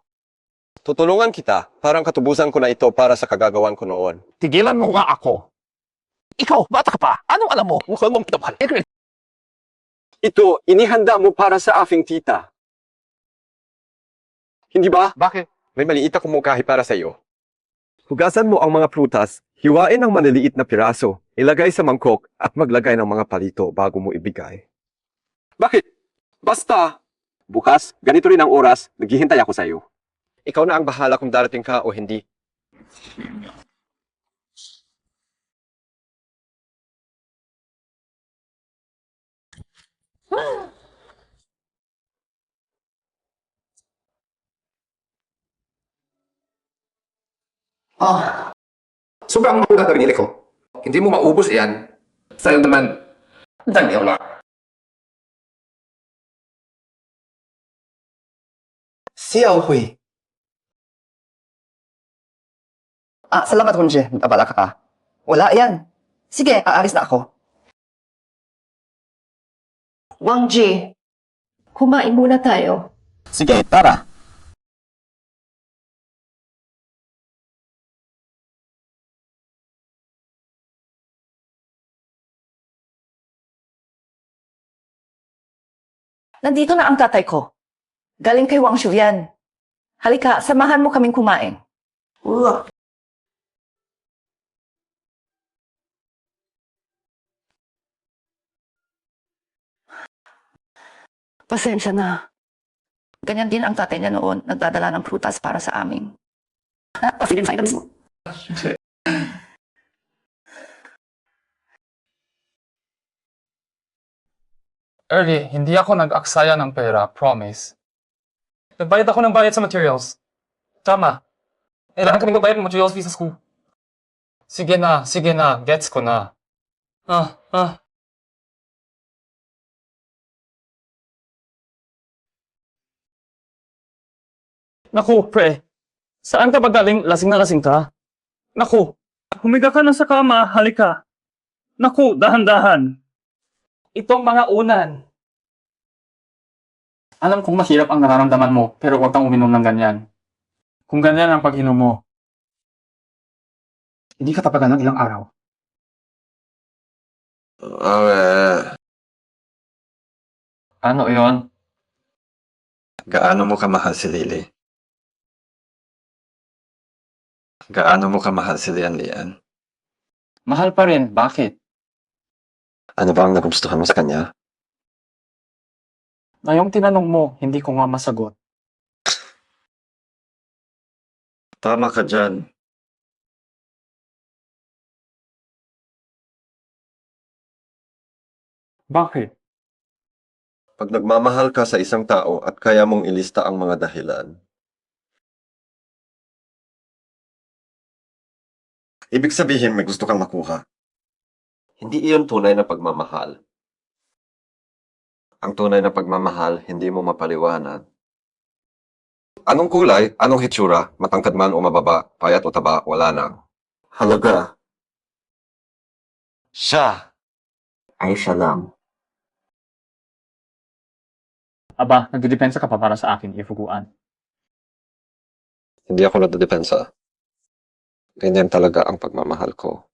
Tutulungan kita. Parang katubusan ko na ito para sa kagagawan ko noon. Tigilan mo nga ako. Ikaw, bata ka pa. Anong alam mo? Mukhang mong pitapal. Ito, inihanda mo para sa aking tita. Hindi ba? Bakit? May maliit akong mungkahi para sa iyo. Hugasan mo ang mga prutas, hiwain ang maliliit na piraso, ilagay sa mangkok at maglagay ng mga palito bago mo ibigay. Bakit? Basta, bukas, ganito rin ang oras, naghihintay ako sa iyo. Ikaw na ang bahala kung darating ka o hindi. Sobrang mahal gagawin ko. Hindi mo maubos yan. Sa'yo naman, Daniela. Xiao Hui. Salamat, Hunje. Abala ka. Wala yan. Sige, aalis na ako. Wang Ji, kumain muna tayo. Sige, tara. Nandito na ang tatay ko. Galing kay Wang Shu yan. Halika, samahan mo kaming kumain. Pasensya na. Ganyan din ang tatay niya noon, nagdadala ng prutas para sa amin. Pasilin sa mismo. Early, hindi ako nag-aksaya ng pera, promise. Nagbayad ako ng bayad sa materials. Tama. Kailangan kami magbayad ng materials fee sa school. Sige na, gets ko na. Naku, pre. Saan ka ba galing? Lasing na lasing ka? Naku, humiga ka na sa kama, halika. Naku, dahan-dahan. Itong mga unan. Alam kong mahirap ang nararamdaman mo, pero huwag kang uminom ng ganyan. Kung ganyan ang pag-inom mo, hindi ka tapagan ng ilang araw. Ano yon? Gaano mo kamahal si Lily? Gaano mo kamahal si Lian? Mahal pa rin, bakit? Ano ba ang nagustuhan mo sa kanya? Ngayong tinanong mo, hindi ko nga masagot. Tama ka dyan. Bakit? Pag nagmamahal ka sa isang tao at kaya mong ilista ang mga dahilan, ibig sabihin may gusto kang makuha. Hindi iyon tunay na pagmamahal. Ang tunay na pagmamahal, hindi mo mapaliwanag. Anong kulay, anong hitsura, matangkad man o mababa, payat o taba, wala na. Halaga. Siya ay siya lang. Aba, nagdedepensa ka pa para sa akin, ifuguan. Hindi ako nagdedepensa. Ganyan talaga ang pagmamahal ko.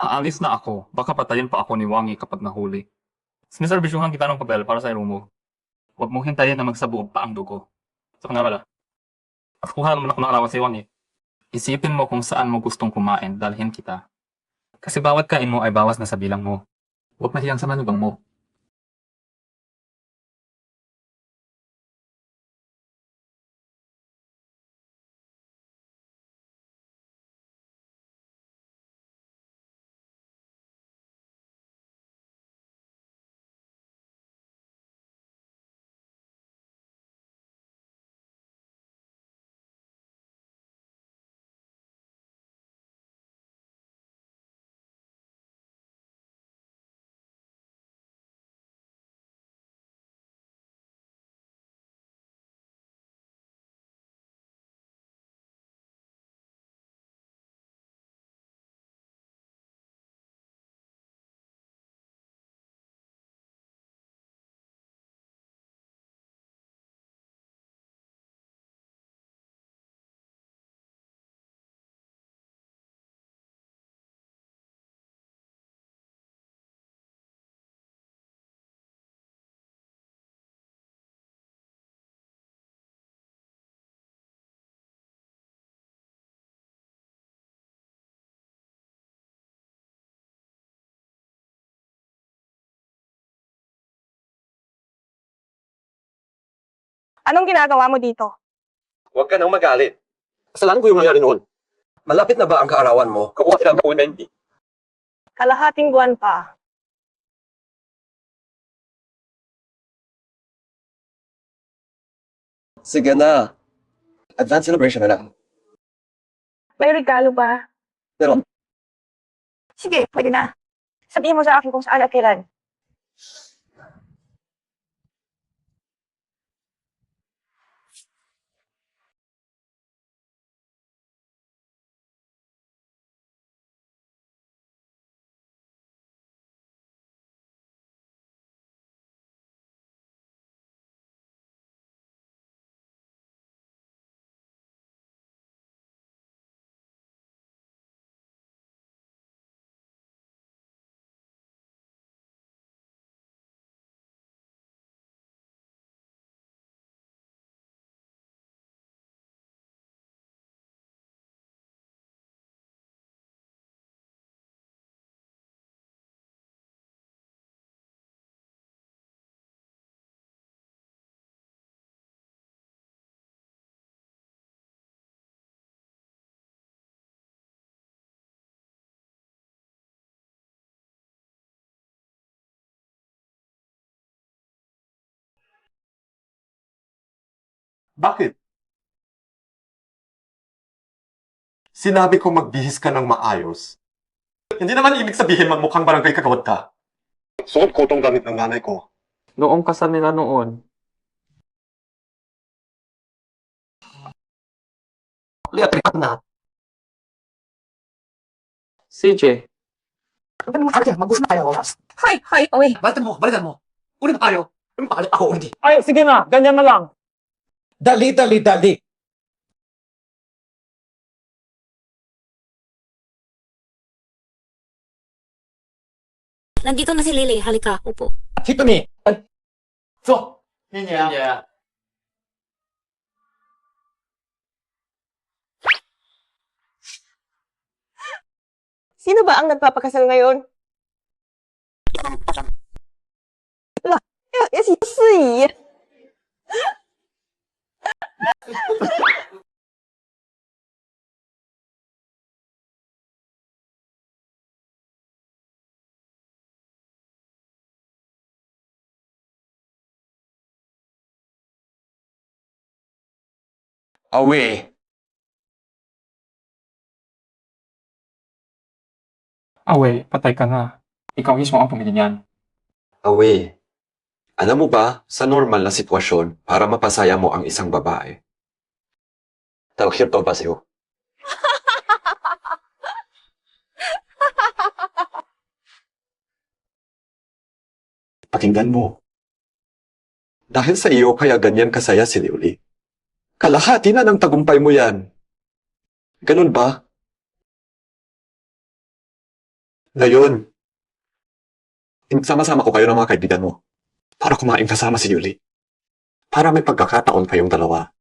Aalis na ako. Baka patayin pa ako ni Wangi kapag nahuli. Siniservisyohan kita ng papel para sa iro mo. Huwag mong hintayin na magsabuog pa ang dugo. Sa nga pala, kuha naman ako ng alawa sa Wangi. Isipin mo kung saan mo gustong kumain, dalhin kita. Kasi bawat kain mo ay bawas na sa bilang mo. Huwag mahiyang sa manugang mo. Anong ginagawa mo dito? Huwag ka nang magalit. Kasalanan ko yung nangyari noon. Malapit na ba ang kaarawan mo? Kukuha silang gawin 90. Kalahating buwan pa. Sige na. Advance celebration na lang. May regalo ba? Pero, Sige, pwede na. Sabihin mo sa akin kung saan at kailan. bakit? Sinabi ko magbihis ka ng maayos. Hindi naman ibig sabihin magmukhang barangay kagawad ka. Suot ko tong gamit ng nanay ko. Noong kasal nila noon, Lihat na. CJ, Mag-gusto na tayo. Hoy, away. Balikan mo. Ulit na tayo. Yung pakalit ako, hindi. Ay, sige na. Ganyan na lang. Dali. Nandito na si Lily. Halika, upo. Hito ni. So, niya. Sino ba ang nagpapakasal ngayon? Si Sui. Away. Away, patay ka na. Ikaw mismo ang pumili niyan. Away. Alam mo ba, sa normal na sitwasyon, para mapasaya mo ang isang babae, tawag ba sa'yo? Pakinggan mo. Dahil sa iyo, kaya ganyan kasaya si Liuli. Kalahati na ng tagumpay mo yan. Ganun ba? Ngayon, sama-sama ko kayo ng mga kaibigan mo para kumain kasama si Yuli. Para may pagkakataon kayong dalawa.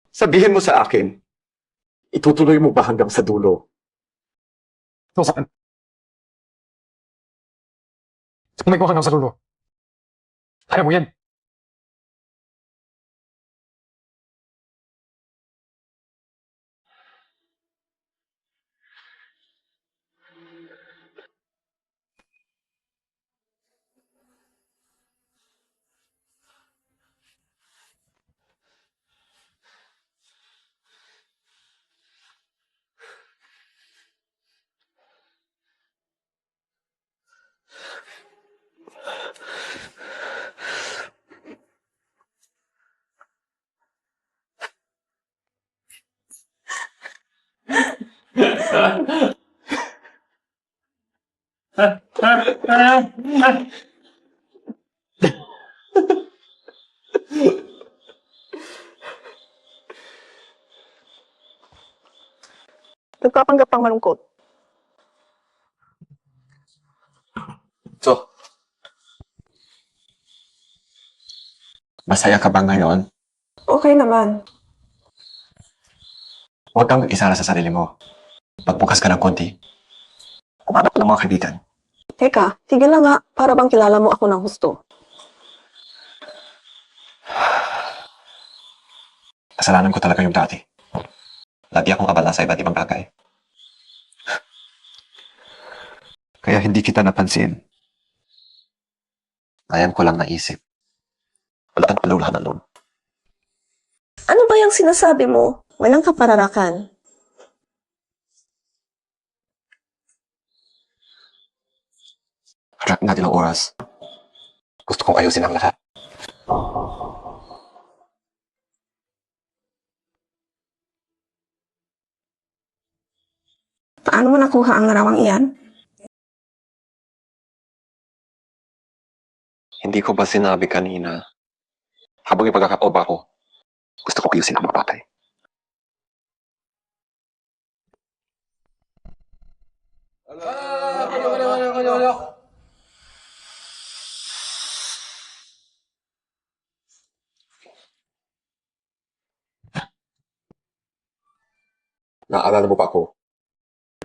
Sabihin mo sa akin, itutuloy mo ba hanggang sa dulo? So, saan? Kung may kuha ka sa dulo. Kaya mo yan. Nagpapanggap pang malungkot. So, masaya ka ba ngayon? Okay naman. Huwag kang mag-isa na sa sarili mo. Pagbukas ka ng konti. Kumanap ka ng mga kaibigan. Teka, sige na nga, para bang kilala mo ako ng husto. Kasalanan ko talaga yung dati. Lagi akong abala sa iba't ibang bagay. Kaya hindi kita napansin. Ngayon ko lang naisip. Wala kang palulahan nun. Ano ba yung sinasabi mo? Walang kapararakan. Harap natin ang oras. Gusto kong ayusin ang lahat. Paano mo nakuha ang larawang iyan? Hindi ko ba sinabi kanina, habang ipagkakataob ako, gusto ko ayusin ang mga bagay. Naalala mo ba ako?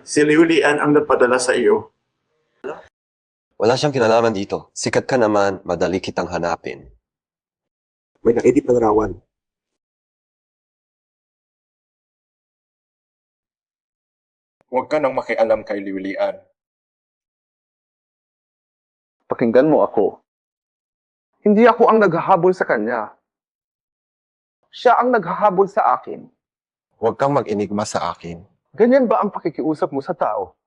Si Liulian ang nagpadala sa iyo. Wala siyang kinalaman dito. Sikat ka naman, madali kitang hanapin. May na-edit na larawan. Huwag ka nang makialam kay Liulian. Pakinggan mo ako. Hindi ako ang naghahabol sa kanya. Siya ang naghahabol sa akin. Huwag kang mag-enigma sa akin. Ganyan ba ang pakikiusap mo sa tao?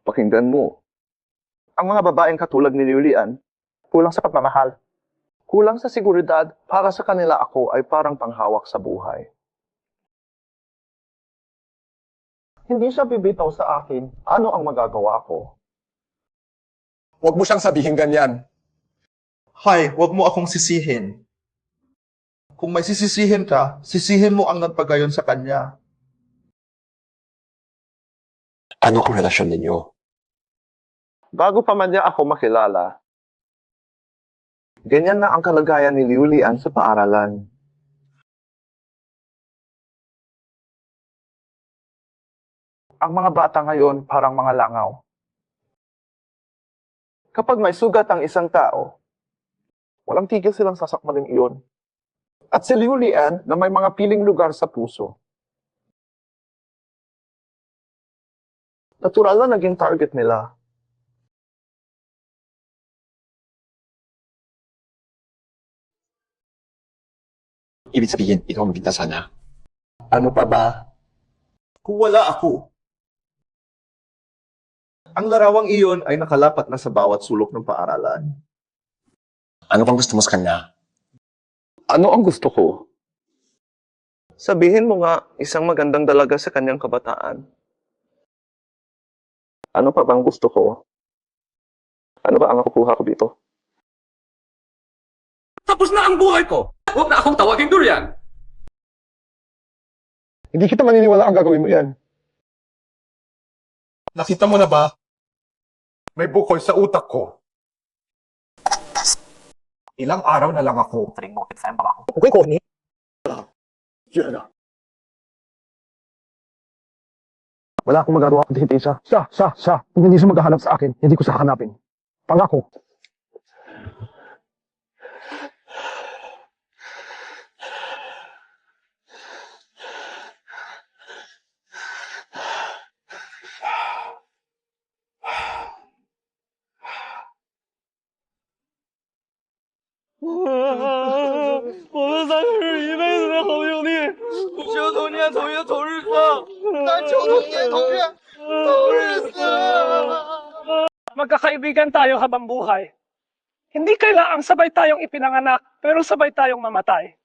Pakinggan mo. Ang mga babaeng katulad ni Julian, kulang sa pagmamahal. Kulang sa seguridad, para sa kanila ako ay parang panghawak sa buhay. Hindi siya bibitaw sa akin. Ano ang magagawa ko? Huwag mo siyang sabihin ganyan. Hay, huwag mo akong sisihin. Kung may sisisihin ka, sisihin mo ang nagpagayon sa kanya. Ano ang relasyon ninyo? Bago pa man niya ako makilala, ganyan na ang kalagayan ni Julian sa paaralan. Ang mga bata ngayon parang mga langaw. Kapag may sugat ang isang tao, walang tigil silang sasakmalin iyon. At si Julian na may mga piling lugar sa puso. Natural na naging target nila. Ibig sabihin, ikaw ang bigta sana. Ano pa ba? Kung wala ako. Ang larawang iyon ay nakalapat na sa bawat sulok ng paaralan. Ano pang gusto mo sa kanya? Ano ang gusto ko? Sabihin mo nga, isang magandang dalaga sa kanyang kabataan. Ano pa bang gusto ko? Ano ba ang nakukuha ko dito? Tapos na ang buhay ko! Huwag na akong tawaging durian! Hindi kita maniniwala ang gagawin mo yan. Nakita mo na ba? May bukol sa utak ko. Ilang araw na lang ako. Okay, Connie. Wala akong magagawa kundi hintayin siya. Siya. Kung hindi siya maghahanap sa akin, hindi ko siya hahanapin. Pangako. Magkakaibigan tayo habang buhay. Hindi kailangang sabay tayong ipinanganak, pero sabay tayong mamatay.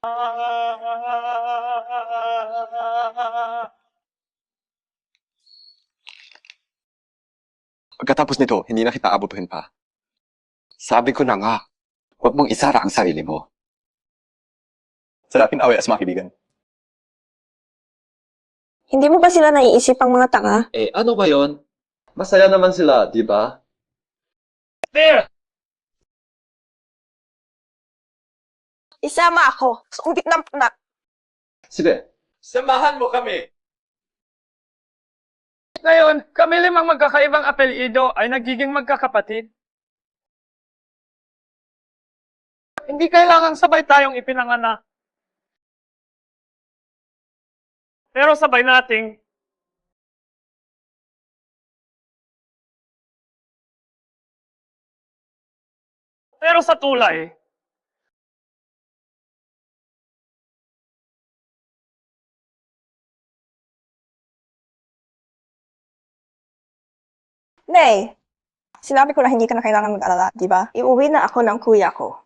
Pagkatapos nito, hindi na kita abutuhin pa. Sabi ko na nga, huwag mong isara ang sarili mo. Sarapin away as mga kaibigan. Hindi mo ba sila naiisip ang mga tanga? Eh, ano ba yon? Masaya naman sila, di ba? There! Isama ako. Sungkit na. Sige, samahan mo kami. Ngayon, kami limang magkakaibang apelyido ay nagiging magkakapatid. Hindi kailangang sabay tayong ipinanganak. Pero sabay nating pero sa tulay, Nay, sinabi ko na hindi ka na kailangan mag-alala, di ba? Iuwi na ako ng kuya ko.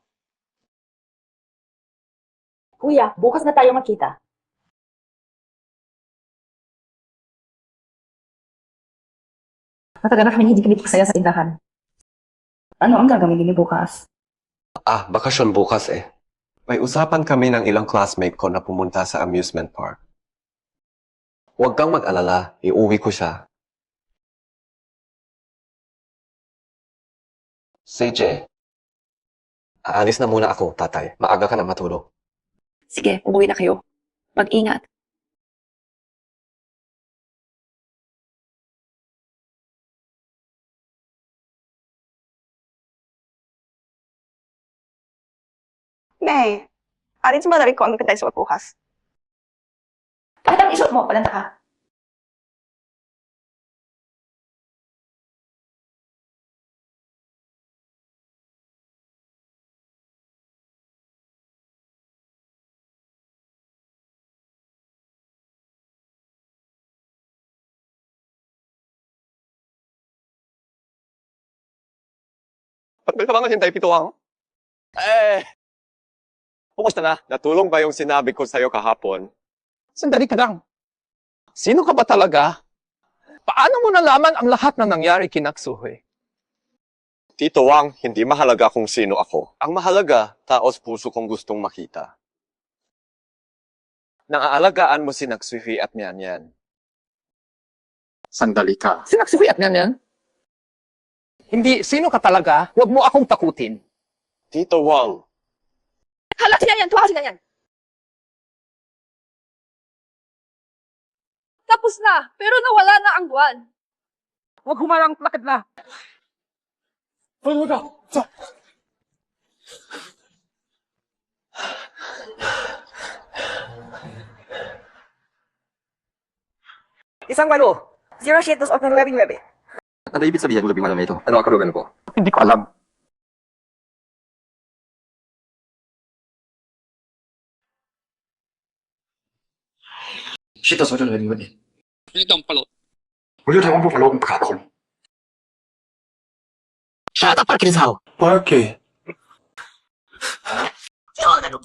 Kuya, bukas na tayo magkita. Matagal na kami hindi kami pasaya sa tindahan. Ano ang gagawin din bukas? Bakasyon bukas eh. May usapan kami ng ilang classmate ko na pumunta sa amusement park. Huwag kang mag-alala, iuwi ko siya. CJ, aalis na muna ako, tatay. Maaga ka na matulog. Sige, umuwi na kayo. Mag-ingat. Nay, arin sa madali ko ang magkantay sa bukas. Bakit ang isuot mo? Palanta ka. Ba't ka ba hintay pituwang? Kumusta na? Natulong ba yung sinabi ko sa'yo kahapon? Sandali ka lang. Sino ka ba talaga? Paano mo nalaman ang lahat na nangyari kay Naksuhi? Tito Wang, hindi mahalaga kung sino ako. Ang mahalaga, taos puso kong gustong makita. Naaalagaan mo si Naksuhi at Mianyan. Sandali ka. Si Naksuhi at yan? Hindi, sino ka talaga? Huwag mo akong takutin. Tito Wang, Hala, sila yan! Tuwa sila yan! Tapos na, pero nawala na ang buwan. huwag humarang lakad na. Isang walo. 0 of ng webing. Ano ibig sabihin ng labing malam ito? Ano ang karugan ko? Hindi ko alam. Shit, that's what I'm doing with it. 我就台湾不法老公不卡空。Shut up, Parky sao? Parky. Si Aldo.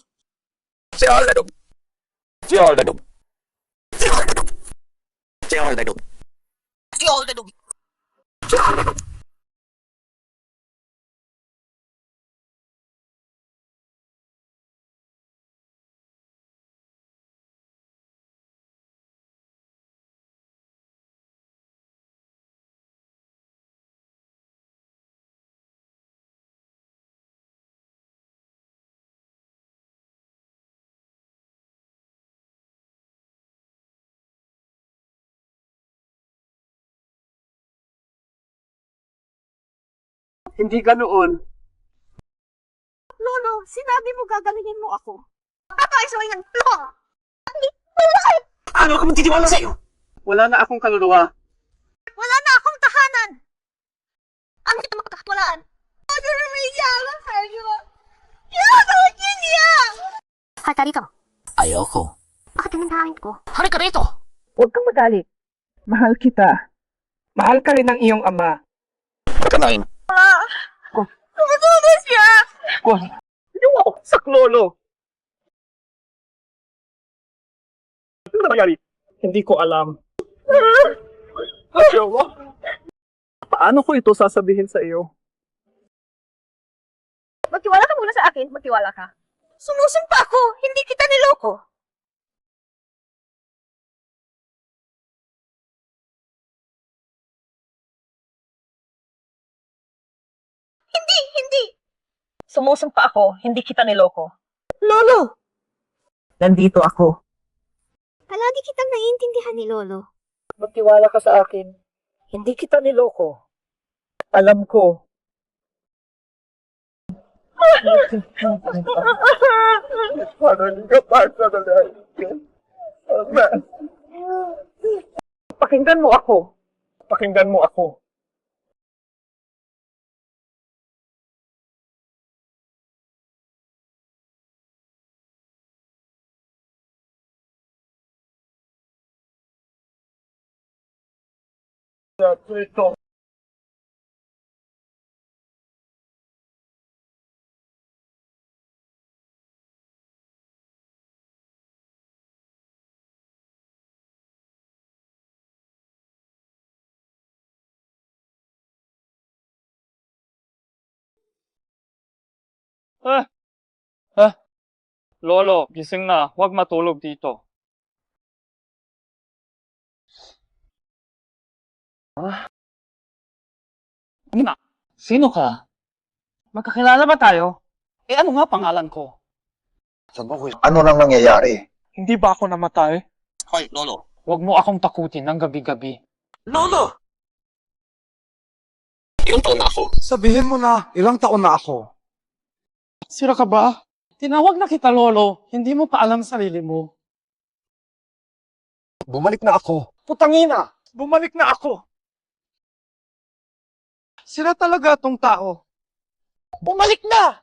Hindi ganoon. Lolo, sinabi mo gagalingin mo ako. Kakaisuhin ko! Ano ka magtitiwala sa'yo? Wala na akong kaluluwa. Wala na akong tahanan! Ano kita makakawalaan? Ano na may yalang sa'yo? Yalang! Yalang! Halika rito. Ayoko. Bakit tinandahan ko? Halika rito! Huwag kang magalit. Mahal kita. Mahal ka rin ng iyong ama. Kanain. Tumutubo siya! Yung ako, saklolo. Ano na nangyari? Hindi ko alam. Paano ko ito sasabihin sa iyo? Magtiwala ka muna sa akin, magtiwala ka. Sumusumpa ako, hindi kita niloko. Hindi. Sumusumpa ako, hindi kita niloko. Lolo! Nandito ako. Palagi kitang naiintindihan ni Lolo. Magtiwala ka sa akin. Hindi kita niloko. Alam ko. Pakinggan mo ako. Pakinggan mo ako. Ito. Lolo, gising na. Huwag matulog dito. Ano na? Sino ka? Magkakilala ba tayo? Ano nga pangalan ko? Ano nang nangyayari? Hindi ba ako namatay? Hoy, Lolo. Huwag mo akong takutin ng gabi-gabi. Lolo! Ilang taon na ako? Sabihin mo na, ilang taon na ako? Sira ka ba? Tinawag na kita, Lolo. Hindi mo pa alam sarili mo. Bumalik na ako. Putangina! Bumalik na ako! Sila talaga tong tao. Bumalik na!